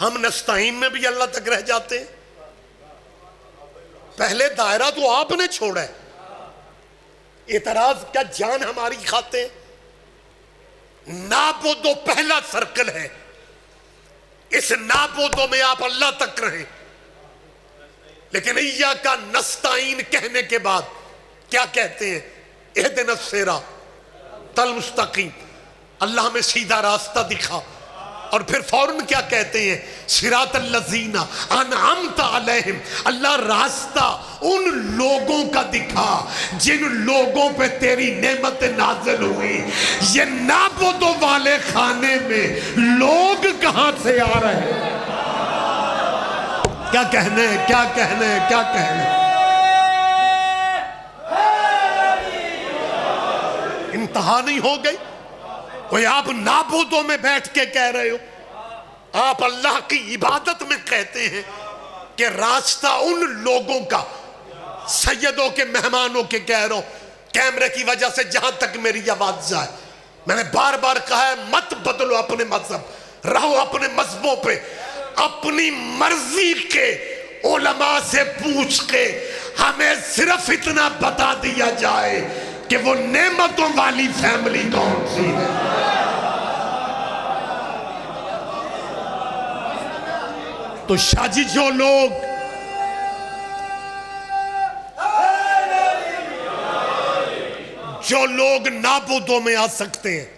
ہم نستعین میں بھی اللہ تک رہ جاتے ہیں. پہلے دائرہ تو آپ نے چھوڑا ہے. اعتراض کیا جان ہماری کھاتے ہیں؟ نابودو پہلا سرکل ہے. اس نابودو میں آپ اللہ تک رہیں. لیکن ایاکا نستعین کہنے کے بعد کیا کہتے ہیں؟ اہدنا الصراط المستقیم، اللہ ہمیں سیدھا راستہ دکھا. اور پھر فوراً کیا کہتے ہیں؟ صراط الذین انعمت علیہم، اللہ راستہ ان لوگوں کا دکھا جن لوگوں پہ تیری نعمت نازل ہوئی. یہ نابودو والے خانے میں لوگ کہاں سے آ رہے ہیں؟ کیا کہنے کیا کہنے کیا کہنے. انتہا نہیں ہو گئی؟ کوئی آپ نابودوں میں بیٹھ کے کہہ رہے ہو. آپ اللہ کی عبادت میں کہتے ہیں کہ راستہ ان لوگوں کا، سیدوں کے مہمانوں کے کہہ رہا ہوں کیمرے کی وجہ سے جہاں تک میری آواز جائے. میں نے بار بار کہا ہے مت بدلو اپنے مذہب، رہو اپنے مذہبوں پہ. اپنی مرضی کے علماء سے پوچھ کے ہمیں صرف اتنا بتا دیا جائے کہ وہ نعمتوں والی فیملی کون سی ہے. تو شاہ جی جو لوگ نابودوں میں آ سکتے ہیں،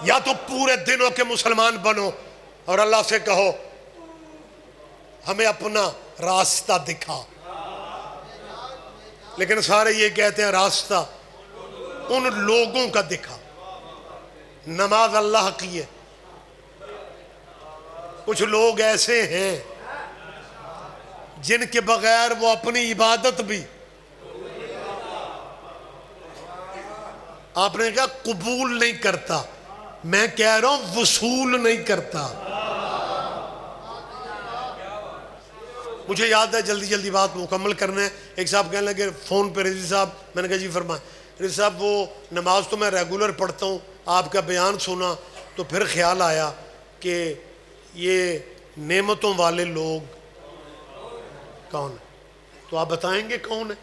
یا تو پورے دنوں کے مسلمان بنو اور اللہ سے کہو ہمیں اپنا راستہ دکھا. لیکن سارے یہ کہتے ہیں راستہ ان لوگوں کا دکھا. نماز اللہ کی ہے. کچھ لوگ ایسے ہیں جن کے بغیر وہ اپنی عبادت بھی، آپ نے کہا قبول نہیں کرتا، میں کہہ رہا ہوں وصول نہیں کرتا. مجھے یاد ہے جلدی جلدی بات مکمل کرنا ہے. ایک صاحب کہنے لگے فون پہ رضی صاحب، میں نے کہا جی فرمائیں. رضی صاحب وہ نماز تو میں ریگولر پڑھتا ہوں، آپ کا بیان سنا تو پھر خیال آیا کہ یہ نعمتوں والے لوگ کون ہیں؟ تو آپ بتائیں گے کون ہے؟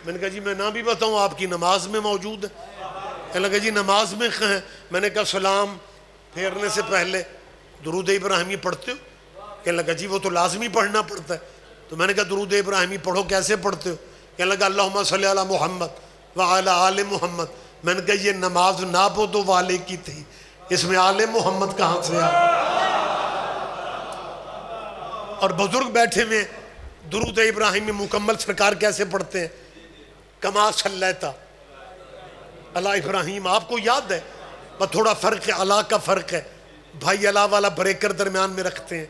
میں نے کہا جی میں نہ بھی بتاؤں آپ کی نماز میں موجود ہے. کہنے لگا جی نماز میں کہیں؟ میں نے کہا سلام پھیرنے سے پہلے درود ابراہیمی پڑھتے ہو؟ کہنے لگا جی وہ تو لازمی پڑھنا پڑتا ہے. تو میں نے کہا درود ابراہیمی پڑھو، کیسے پڑھتے ہو؟ کہنے لگا اللہم صلی علی محمد وعلی آل محمد. میں نے کہا یہ نماز نابودو والے کی تھی، اس میں آل محمد کہاں سے آ؟ اور بزرگ بیٹھے میں درود ابراہیمی مکمل سرکار کیسے پڑھتے ہیں؟ کما صلیتا علی ابراہیم. آپ کو یاد ہے بس تھوڑا فرق ہے، اللہ کا فرق ہے. بھائی اللہ والا بریکر درمیان میں رکھتے ہیں،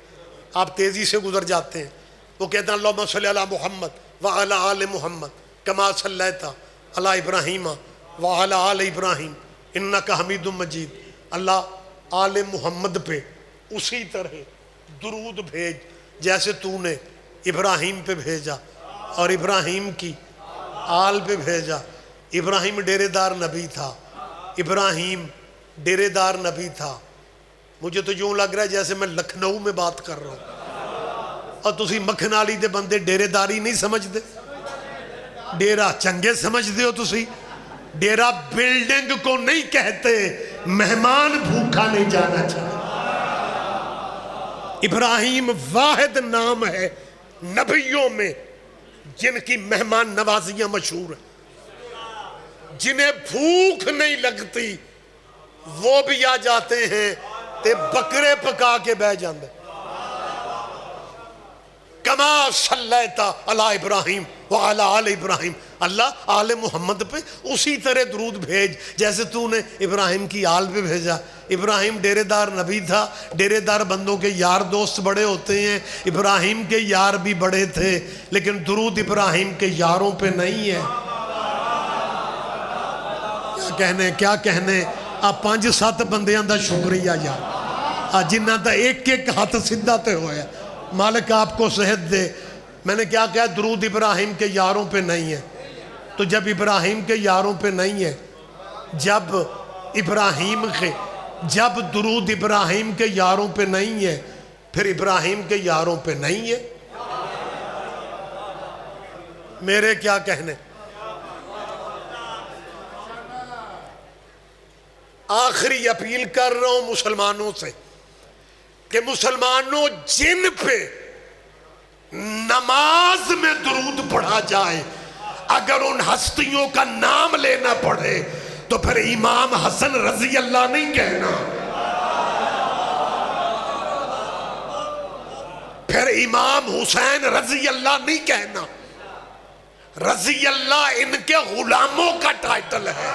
آپ تیزی سے گزر جاتے ہیں. وہ کہتے ہیں اللہم صلی علی محمد وعلی آل محمد کما صلیتا علی ابراہیم وعلی آل ابراہیم انک حمید مجید. اللہ آل محمد پہ اسی طرح درود بھیج جیسے تو نے ابراہیم پہ بھیجا اور ابراہیم کی آل پہ بھیجا. ابراہیم ڈیرے دار نبی تھا، ابراہیم ڈیرے دار نبی تھا. مجھے تو یوں لگ رہا ہے جیسے میں لکھنؤ میں بات کر رہا ہوں اور تسی مکھنالی دے بندے ڈیرے داری نہیں سمجھتے. ڈیرا چنگے سمجھتے ہو تسی. ڈیرا بلڈنگ کو نہیں کہتے، مہمان بھوکا نہیں جانا چاہتے. ابراہیم واحد نام ہے نبیوں میں جن کی مہمان نوازیاں مشہور ہیں. جنہیں بھوک نہیں لگتی وہ بھی آ جاتے ہیں تے بکرے پکا کے بہ جاندے. کما صلیتا علی ابراہیم وعلی آل ابراہیم، اللہ آل محمد پہ اسی طرح درود بھیج جیسے تو نے ابراہیم کی آل پہ بھیجا۔ ابراہیم ڈیرے دار نبی تھا، ڈیرے دار بندوں کے یار دوست بڑے ہوتے ہیں، ابراہیم کے یار بھی بڑے تھے، لیکن درود ابراہیم کے یاروں پہ نہیں ہے۔ کیا کہنے آپ 5-7 بندیاں دا شکریہ یار جنہ دا ایک ایک ہاتھ سدھا تے ہویا۔ مالک آپ کو صحت دے۔ میں نے کیا کہا؟ درود ابراہیم کے یاروں پہ نہیں ہے۔ تو جب ابراہیم کے یاروں پہ نہیں ہے، جب درود ابراہیم کے یاروں پہ نہیں ہے، پھر ابراہیم کے یاروں پہ نہیں ہے؟ میرے کیا کہنے؟ آخری اپیل کر رہا ہوں مسلمانوں سے کہ مسلمانوں جن پہ نماز میں درود پڑھا جائے اگر ان ہستیوں کا نام لینا پڑے تو پھر امام حسن رضی اللہ نہیں کہنا، پھر امام حسین رضی اللہ نہیں کہنا۔ رضی اللہ ان کے غلاموں کا ٹائٹل ہے۔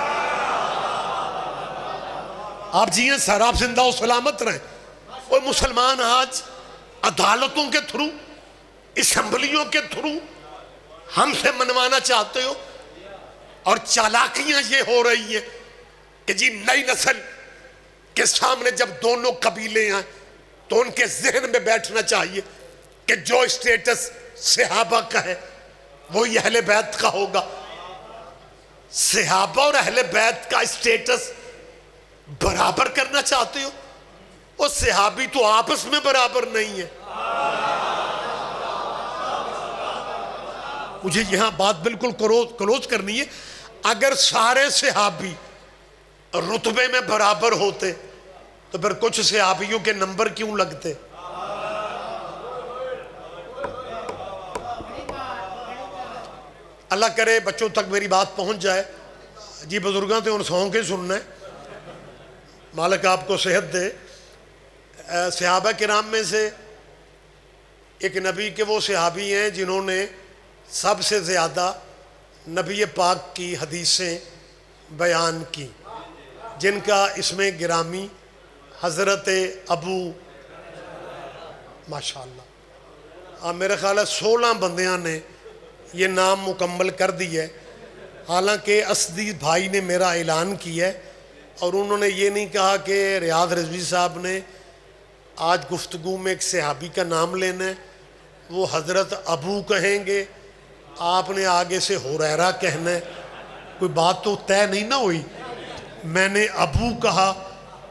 آپ جیئیں سر، آپ زندہ و سلامت رہیں۔ وہ مسلمان آج عدالتوں کے تھرو، اسمبلیوں کے تھرو ہم سے منوانا چاہتے ہو، اور چالاکیاں یہ ہو رہی ہیں کہ جی نئی نسل کے سامنے جب دونوں قبیلے آئیں تو ان کے ذہن میں بیٹھنا چاہیے کہ جو اسٹیٹس صحابہ کا ہے وہی اہل بیت کا ہوگا۔ صحابہ اور اہل بیت کا اسٹیٹس برابر کرنا چاہتے ہو؟ وہ صحابی تو آپس میں برابر نہیں ہے۔ مجھے یہاں بات بالکل کلوز کرنی ہے۔ اگر سارے صحابی رتبے میں برابر ہوتے تو پھر کچھ صحابیوں کے نمبر کیوں لگتے؟ اللہ کرے بچوں تک میری بات پہنچ جائے۔ جی بزرگاں تے ان سونگ کے سننا ہے، مالک آپ کو صحت دے۔ صحابہ کرام میں سے ایک نبی کے وہ صحابی ہیں جنہوں نے سب سے زیادہ نبی پاک کی حدیثیں بیان کی، جن کا اسم گرامی حضرت ابو، ماشاءاللہ میرے خیال ہے 16 بندیاں نے یہ نام مکمل کر دی ہے۔ حالانکہ اسدی بھائی نے میرا اعلان کیا ہے اور انہوں نے یہ نہیں کہا کہ ریاض رضوی صاحب نے آج گفتگو میں ایک صحابی کا نام لینا ہے، وہ حضرت ابو کہیں گے، آپ نے آگے سے ہریرہ کہنا ہے۔ کوئی بات تو طے نہیں نہ ہوئی۔ میں نے ابو کہا،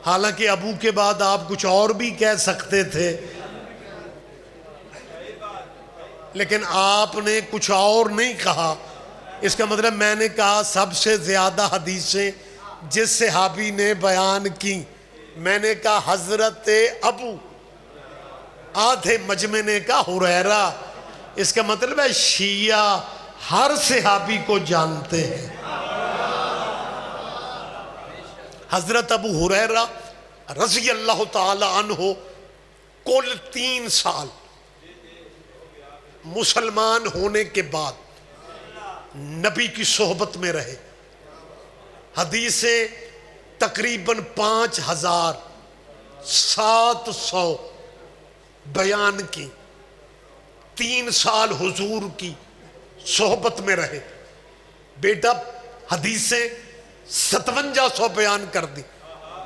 حالانکہ ابو کے بعد آپ کچھ اور بھی کہہ سکتے تھے، لیکن آپ نے کچھ اور نہیں کہا۔ اس کا مطلب میں نے کہا سب سے زیادہ حدیثیں جس صحابی نے بیان کی، میں نے کہا حضرت ابو، آدھے مجمع نے کہا ہریرہ۔ اس کا مطلب ہے شیعہ ہر صحابی کو جانتے ہیں۔ حضرت ابو ہریرہ رضی اللہ تعالی عنہ کل 3 سال مسلمان ہونے کے بعد نبی کی صحبت میں رہے، حدیثیں تقریباً 5700 بیان کی، 3 سال حضور کی صحبت میں رہے۔ بیٹا حدیثیں 5700 بیان کر دی،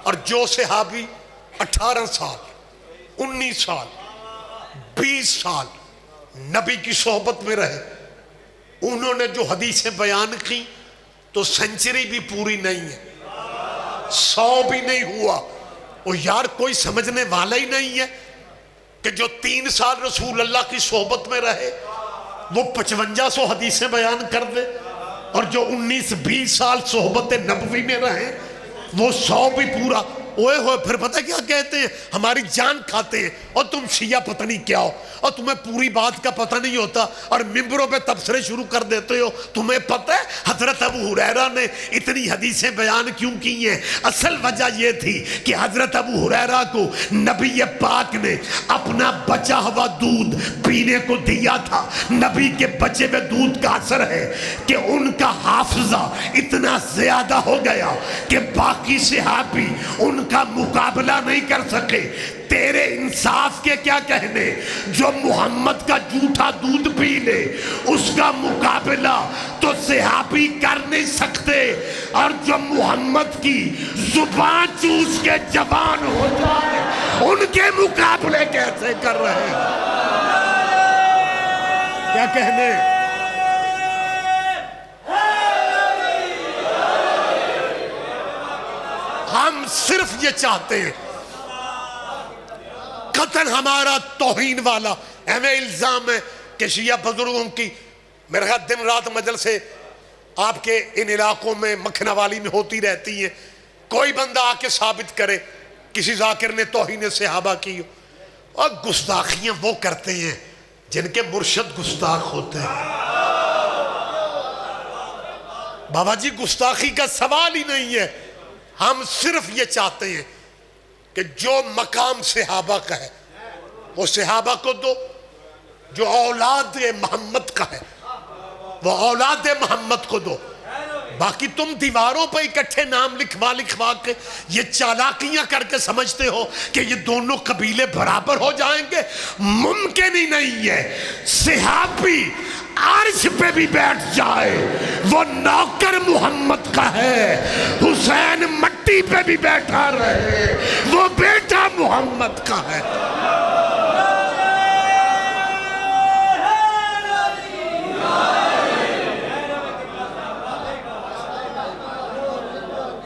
اور جو صحابی 18 سال 19 سال 20 سال نبی کی صحبت میں رہے، انہوں نے جو حدیثیں بیان کی تو سنچری بھی پوری نہیں ہے، 100 بھی نہیں ہوا۔ وہ یار کوئی سمجھنے والا ہی نہیں ہے کہ جو 3 سال رسول اللہ کی صحبت میں رہے وہ 5500 حدیثیں بیان کر دے، اور جو 19-20 سال صحبت نبوی میں رہے وہ 100 بھی پورا اوے ہوئے پھر پتہ کیا کہتے ہیں؟ ہماری جان کھاتے ہیں، اور تم شیعہ پتہ نہیں کیا ہو، اور تمہیں پوری بات کا پتہ نہیں ہوتا، اور ممبروں پہ تبصرے شروع کر دیتے ہو۔ تمہیں پتہ ہے حضرت ابو ہریرہ نے اتنی حدیثیں بیان کیوں کی ہیں؟ اصل وجہ یہ تھی کہ حضرت ابو ہریرہ کو نبی پاک نے اپنا بچا ہوا دودھ پینے کو دیا تھا۔ نبی کے بچے میں دودھ کا اثر ہے کہ ان کا حافظہ اتنا زیادہ ہو گیا کہ باقی صحابی ان کا مقابلہ نہیں کر سکے۔ تیرے انصاف کے کیا کہنے؟ جو محمد کا جھوٹا دودھ پی لے اس کا مقابلہ تو صحابی کر نہیں سکتے، اور جو محمد کی زبان چوس کے جوان ہو جائے ان کے مقابلے کیسے کر رہے ہیں؟ کیا کہنے؟ ہم صرف یہ چاہتے ہیں، قطن ہمارا توہین والا ہمیں الزام ہے کہ شیعہ بزرگوں کی میرے خیال دن رات مجلسیں آپ کے ان علاقوں میں مکھنہ والی میں ہوتی رہتی ہیں۔ کوئی بندہ آ کے ثابت کرے کسی ذاکر نے توہین صحابہ کی ہو۔ اور گستاخیاں وہ کرتے ہیں جن کے مرشد گستاخ ہوتے ہیں۔ بابا جی گستاخی کا سوال ہی نہیں ہے، ہم صرف یہ چاہتے ہیں کہ جو مقام صحابہ کا ہے وہ صحابہ کو دو، جو اولاد محمد کا ہے وہ اولاد محمد کو دو۔ باقی تم دیواروں پہ اکٹھے نام لکھوا کے یہ چالاکیاں کر کے سمجھتے ہو کہ یہ دونوں قبیلے برابر ہو جائیں گے، ممکن ہی نہیں ہے۔ صحابی عرش پہ بھی بیٹھ جائے وہ نوکر محمد کا ہے، حسین مٹی پہ بھی بیٹھا رہے وہ بیٹا محمد کا ہے۔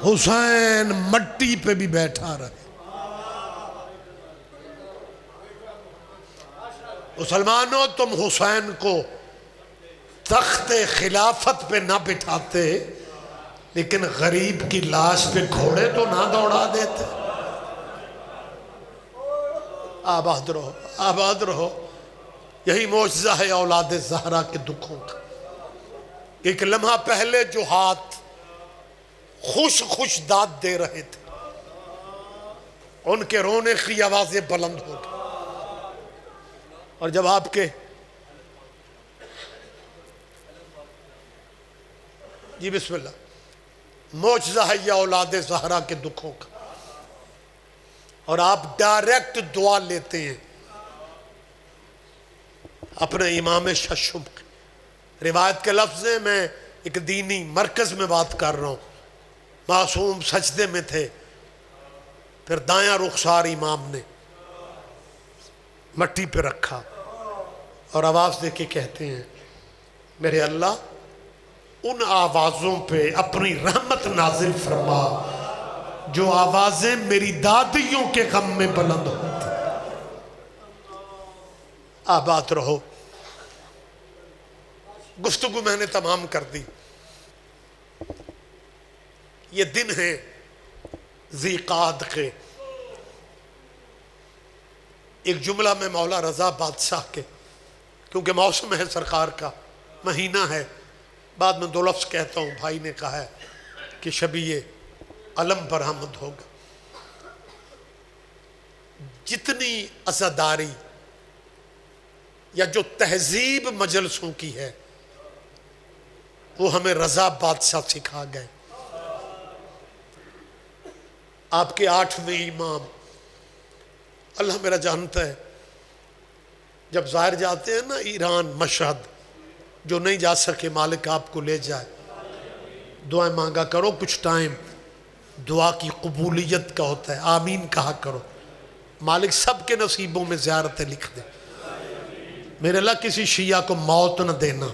حسین مٹی پہ بھی بیٹھا رہے۔ مسلمانوں تم حسین کو تخت خلافت پہ نہ بٹھاتے لیکن غریب کی لاش پہ گھوڑے تو نہ دوڑا دیتے۔ آباد رہو آباد رہو، یہی معجزہ ہے اولاد زہرا کے دکھوں کا۔ ایک لمحہ پہلے جو ہاتھ خوش خوش داد دے رہے تھے ان کے رونے کی آوازیں بلند ہو گئی، اور جب آپ کے جی بسم اللہ معجزہ ہے یہ اولاد زہرا کے دکھوں کا، اور آپ ڈائریکٹ دعا لیتے ہیں اپنے امام ششم کی۔ روایت کے لفظ ہیں، میں ایک دینی مرکز میں بات کر رہا ہوں، معصوم سجدے میں تھے، پھر دایاں رخسار امام نے مٹی پہ رکھا اور آواز دے کے کہتے ہیں میرے اللہ ان آوازوں پہ اپنی رحمت نازل فرما جو آوازیں میری دادیوں کے غم میں بلند ہوتی۔ آباد رہو۔ گفتگو میں نے تمام کر دی۔ یہ دن ہے ذی قعد کے۔ ایک جملہ میں مولا رضا بادشاہ کے، کیونکہ موسم ہے سرکار کا، مہینہ ہے، بعد میں دو لفظ کہتا ہوں، بھائی نے کہا ہے کہ شبیہ علم برآمد ہوگا۔ جتنی عزاداری یا جو تہذیب مجلسوں کی ہے وہ ہمیں رضا بادشاہ سکھا گئے۔ آپ کے 8ویں امام، اللہ میرا جانتا ہے، جب ظاہر جاتے ہیں نا ایران مشہد، جو نہیں جا سکے مالک آپ کو لے جائے، دعائیں مانگا کرو، کچھ ٹائم دعا کی قبولیت کا ہوتا ہے، آمین کہا کرو، مالک سب کے نصیبوں میں زیارتیں لکھ دے۔ میرے اللہ کسی شیعہ کو موت نہ دینا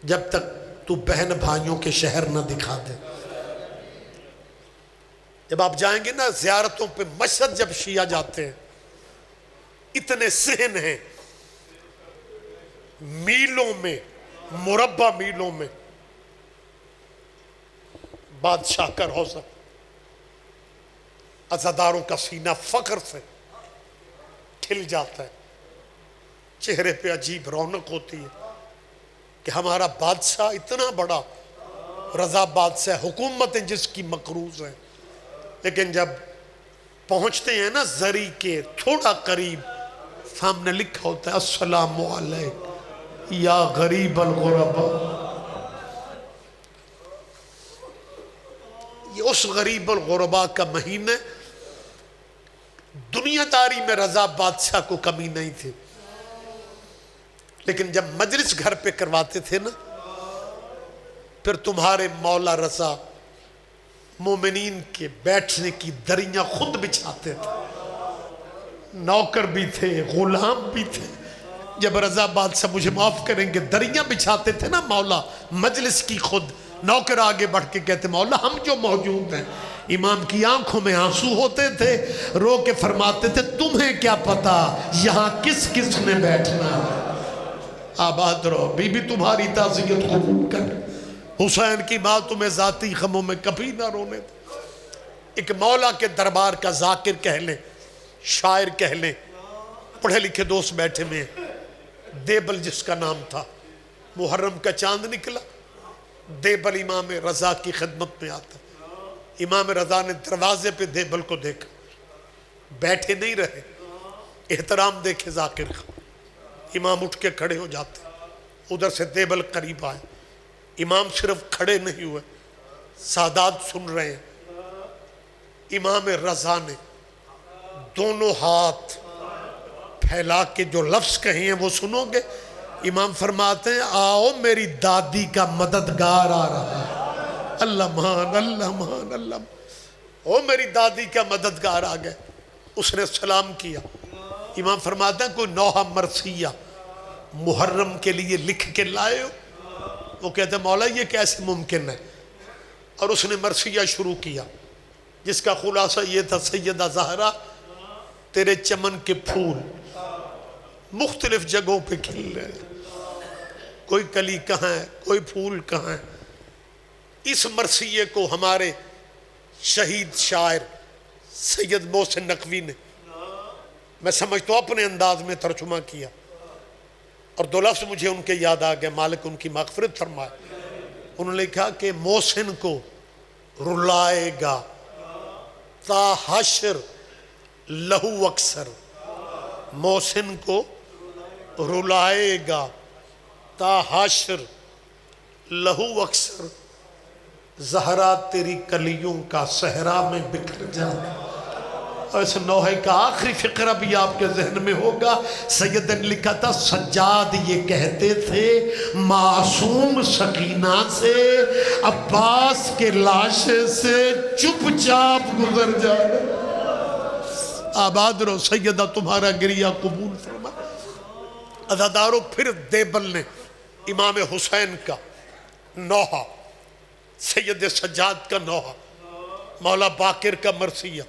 جب تک تو بہن بھائیوں کے شہر نہ دکھا دے۔ جب آپ جائیں گے نا زیارتوں پہ، مشہد جب شیعہ جاتے ہیں، اتنے صحن ہیں، میلوں میں، مربع میلوں میں بادشاہ کا روضہ، عزاداروں کا سینہ فخر سے کھل جاتا ہے، چہرے پہ عجیب رونق ہوتی ہے کہ ہمارا بادشاہ اتنا بڑا رضا بادشاہ، حکومتیں جس کی مقروض ہیں، لیکن جب پہنچتے ہیں نا زری کے تھوڑا قریب، سامنے لکھا ہوتا ہے السلام علیک یا غریب الغربا. یہ اس غریب الغربا کا مہینہ، دنیا داری میں رضا بادشاہ کو کمی نہیں تھی، لیکن جب مجلس گھر پہ کرواتے تھے نا، پھر تمہارے مولا رضا مومنین کے بیٹھنے کی دریاں خود بچھاتے تھے، نوکر بھی تھے غلام بھی تھے. جب رضا بادشاہ مجھے معاف کریں گے دریاں بچھاتے تھے نا مولا مجلس کی، خود نوکر آگے بڑھ کے کہتے مولا ہم جو موجود ہیں. امام کی آنکھوں میں آنسو ہوتے تھے، رو کے فرماتے تھے تمہیں کیا پتا یہاں کس کس نے بیٹھنا ہے، آباد رہو، بی بی تمہاری تعزیت قبول کر، حسین کی ماں تمہیں ذاتی غموں میں کبھی نہ رونے دے. ایک مولا کے دربار کا ذاکر کہہ لیں، شاعر کہہ لیں، پڑھے لکھے دوست بیٹھے میں، دیبل جس کا نام تھا، محرم کا چاند نکلا، دیبل امام رضا کی خدمت میں آتا. امام رضا نے دروازے پہ دیبل کو دیکھا، بیٹھے نہیں رہے، احترام دیکھے ذاکر کا. امام اٹھ کے کھڑے ہو جاتے، ادھر سے دیبل قریب آئے. امام صرف کھڑے نہیں ہوئے، سادات سن رہے ہیں. امام رضا نے دونوں ہاتھ پھیلا کے جو لفظ کہے ہیں وہ سنو گے. امام فرماتے ہیں آؤ میری دادی کا مددگار آ رہا ہے. اللہ مان، اللہ مان، اللہ مان. او میری دادی کا مددگار آ گئے. اس نے سلام کیا. امام فرماتے ہیں کوئی نوحہ مرثیہ محرم کے لیے لکھ کے لائے ہو؟ وہ کہتے ہیں مولا یہ کیسے ممکن ہے؟ اور اس نے مرثیہ شروع کیا جس کا خلاصہ یہ تھا سیدہ زہرا تیرے چمن کے پھول مختلف جگہوں پہ کھل رہے ہیں، کوئی کلی کہاں ہے، کوئی پھول کہاں ہے. اس مرثیے کو ہمارے شہید شاعر سید محسن نقوی نے، میں سمجھتا ہوں اپنے انداز میں ترجمہ کیا، اور دو لفظ مجھے ان کے یاد آ گئے، مالک ان کی مغفرت فرمائے. انہوں نے کہا کہ محسن کو رلائے گا تا حشر لہو اکثر، محسن کو رلائے گا تا حشر لہو اکثر، زہرا تیری کلیوں کا صحرا میں بکھر جانا. اور اس نوحے کا آخری فقرہ بھی آپ کے ذہن میں ہوگا. سید نے لکھا تھا سجاد یہ کہتے تھے معصوم سکینہ سے عباس کے لاشے سے چپ چاپ گزر جائے. آباد رہو، سیدہ تمہارا گریہ قبول فرما. عزاداروں پھر دیبل نے امام حسین کا نوحہ، سید سجاد کا نوحہ، مولا باقر کا مرثیہ،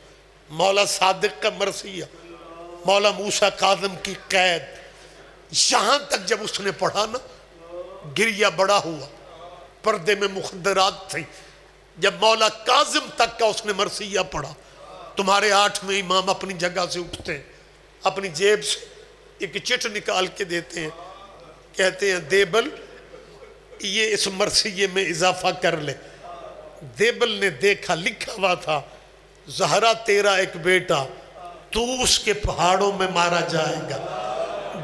مولا صادق کا مرثیہ، مولا موسیٰ کاظم کی قید، یہاں تک جب اس نے پڑھا نا گریہ بڑا ہوا. پردے میں مخدرات تھی. جب مولا کاظم تک کا اس نے مرثیہ پڑھا، تمہارے 8ویں امام اپنی جگہ سے اٹھتے ہیں، اپنی جیب سے ایک چٹ نکال کے دیتے ہیں، کہتے ہیں دیبل یہ اس مرثیے میں اضافہ کر لے. دیبل نے دیکھا لکھا ہوا تھا زہرا تیرا ایک بیٹا تو اس کے پہاڑوں میں مارا جائے گا.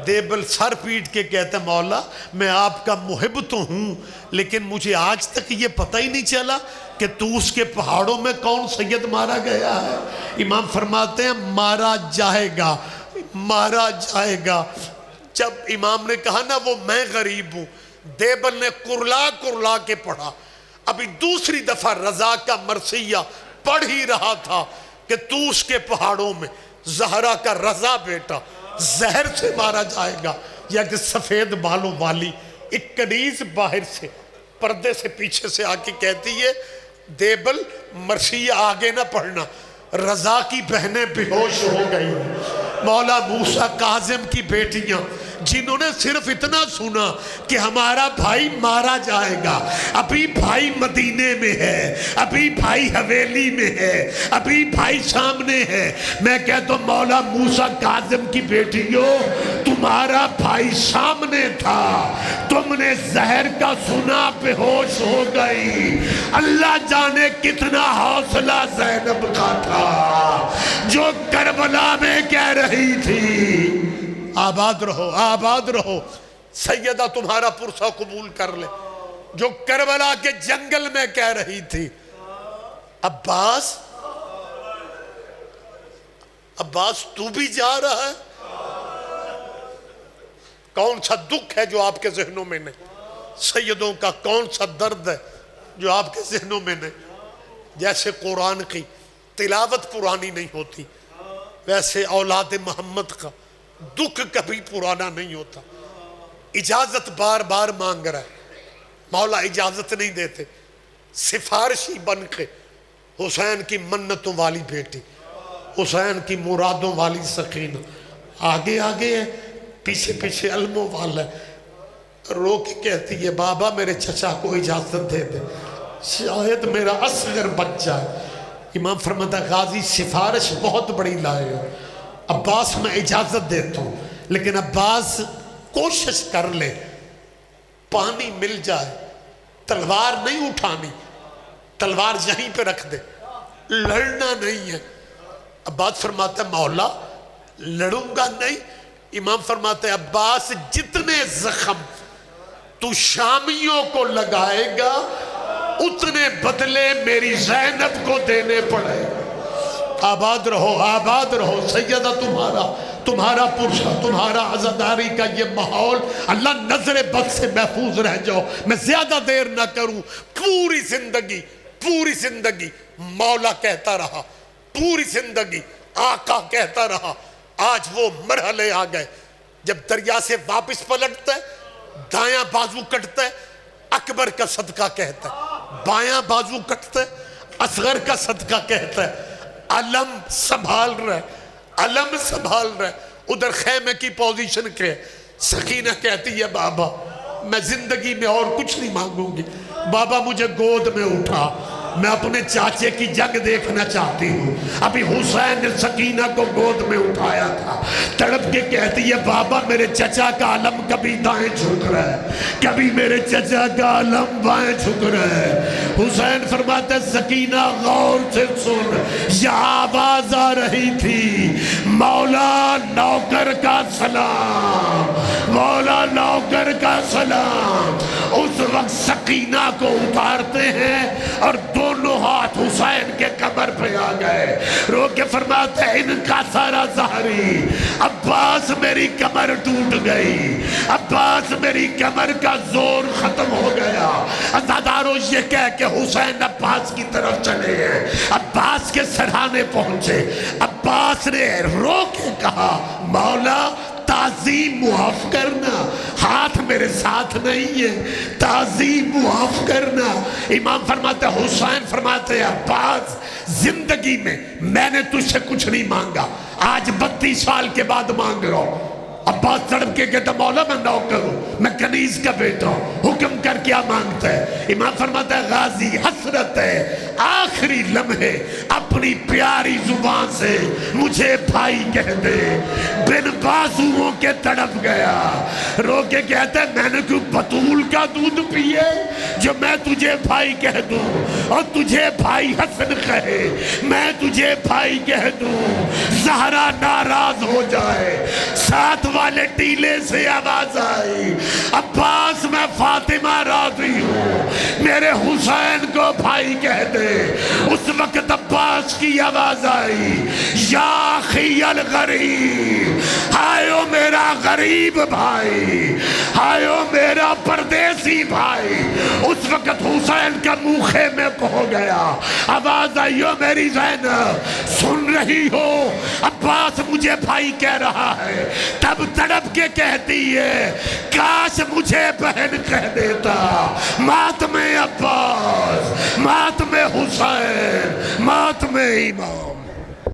دیبل سر پیٹ کے کہتا مولا میں آپ کا محب تو ہوں، لیکن مجھے آج تک یہ پتہ ہی نہیں چلا کہ تو اس کے پہاڑوں میں کون سید مارا گیا ہے. امام فرماتے ہیں مارا جائے گا، مارا جائے گا. جب امام نے کہا نا وہ میں غریب ہوں، دیبل نے کرلا کرلا کے پڑھا. ابھی دوسری دفعہ رضا کا مرثیہ پڑھ ہی رہا تھا کہ تو اس کے پہاڑوں میں زہرا کا رضا بیٹا زہر سے مارا جائے گا. یا کہ سفید بالوں والی ایک کنیز باہر سے پردے سے پیچھے سے آ کے کہتی ہے دیبل مرثیہ آگے نہ پڑھنا، رضا کی بہنیں بے ہوش ہو گئی. مولا موسیٰ کاظم کی بیٹیاں جنہوں نے صرف اتنا سنا کہ ہمارا بھائی مارا جائے گا، ابھی بھائی مدینے میں ہے، ابھی بھائی حویلی میں ہے، ابھی بھائی سامنے ہے، میں کہتا ہوں مولا موسیٰ کاظم کی بیٹیوں، تمہارا بھائی سامنے تھا، تم نے زہر کا سنا بے ہوش ہو گئی۔ اللہ جانے کتنا حوصلہ زینب کا تھا جو کربلا میں کہہ رہی تھی آباد رہو آباد رہو، سیدہ تمہارا پرسہ قبول کر لے، جو کربلا کے جنگل میں کہہ رہی تھی عباس عباس تو بھی جا رہا ہے؟ کون سا دکھ ہے جو آپ کے ذہنوں میں نہیں؟ سیدوں کا کون سا درد ہے جو آپ کے ذہنوں میں نہیں؟ جیسے قرآن کی تلاوت پرانی نہیں ہوتی، ویسے اولاد محمد کا دکھ کبھی پرانا نہیں ہوتا۔ اجازت بار بار مانگ رہا ہے، مولا اجازت نہیں دیتے، سفارشی بن کے حسین کی منتوں والی بیٹی، حسین کی مرادوں والی سکینہ آگے آگے ہے، پیچھے پیچھے علموں والا ہے، رو کے کہتی ہے بابا میرے چچا کو اجازت دے دے، شاید میرا اصغر بچہ ہے۔ امام فرماتا غازی سفارش بہت بڑی لائے ہو، عباس میں اجازت دیتا ہوں، لیکن عباس کوشش کر لے پانی مل جائے، تلوار نہیں اٹھانی، تلوار یہیں پہ رکھ دے، لڑنا نہیں ہے۔ عباس فرماتا ہے مولا لڑوں گا نہیں۔ امام فرماتا ہے عباس جتنے زخم تو شامیوں کو لگائے گا اتنے بدلے میری زینب کو دینے پڑے۔ آباد رہو سیدہ تمہارا پرشا، تمہارا عزاداری کا یہ ماحول، اللہ نظر بد سے محفوظ رہ جاؤ۔ میں زیادہ دیر نہ کروں، پوری زندگی مولا کہتا رہا، پوری زندگی آقا کہتا رہا۔ آج وہ مرحلے آ گئے جب دریا سے واپس پلٹتا ہے، دایاں بازو کٹتا ہے، اکبر کا صدقہ کہتا ہے، بایاں بازو کٹتا ہے، اصغر کا صدقہ کہتا ہے، علم سنبھال رہا ہے، ادھر خیمے کی پوزیشن کے سکینہ کہتی ہے بابا میں زندگی میں اور کچھ نہیں مانگوں گی، بابا مجھے گود میں اٹھا، میں اپنے چاچے کی جنگ دیکھنا چاہتی ہوں۔ ابھی حسین نے سکینہ کو گود میں اٹھایا تھا، تڑپ کے کہتی ہے بابا میرے چچا کا علم کبھی دائیں جھک رہا ہے، کبھی میرے چچا کا علم بائیں جھک رہا ہے۔ حسین فرماتا ہے سکینہ غور سے سن، یہ آواز آ رہی تھی مولا نوکر کا سلام، مولا نوکر کا سلام۔ اس وقت سکینہ کو اتارتے ہیں اور دونوں ہاتھ حسین کے کمر پہ آ گئے، رو کے فرماتے ہیں ان کا سارا ظاہری عباس میری کمر ٹوٹ گئی، عباس میری کمر کا زور ختم ہو گیا۔ عزاداروں یہ کہہ کہ حسین عباس کی طرف چلے ہیں، عباس کے سرحانے پہنچے، عباس نے رو کے کہا مولا تعظیم معاف کرنا، ہاتھ میرے ساتھ نہیں ہے، تعظیم معاف کرنا۔ امام فرماتے ہیں حسین فرماتے ہیں عباس زندگی میں نے تجھ سے کچھ نہیں مانگا، آج 32 سال کے بعد مانگ رہا ہوں۔ عباس تڑپ کے کہتا مولا میں نوکر ہوں، میں کنیز کا بیٹا ہوں، حکم کر کیا مانگتا ہے؟ امام فرماتا ہے غازی حسرت ہے آخری لمحے اپنی پیاری زبان سے مجھے بھائی کہہ دے، بن بازوؤں کے تڑپ گیا، رو کے کہتا ہے میں نے کیوں بطول کا دودھ پیے جو میں تجھے بھائی کہہ دوں اور تجھے بھائی حسن کہے، میں تجھے بھائی کہہ دوں، زہرا ناراض ہو جائے۔ ساتھ والے ٹیلے سے آواز آئی عباس میں فاطمہ راضی ہوں، میرے حسین کو بھائی کہہ دے۔ اس وقت عباس کی آواز آئی یا اخی الغریب، ہائیو میرا غریب بھائی، ہائیو میرا پردیسی بھائی۔ اس وقت حسین کا منہ خیمے کو ہو گیا، آواز آئی میری زینب سن رہی ہو عباس مجھے بھائی کہہ رہا ہے، تب تڑپ کے کہتی ہے کاش مجھے بہن کہہ دیتا، ماتم عباس، ماتم حسین، ماتم امام۔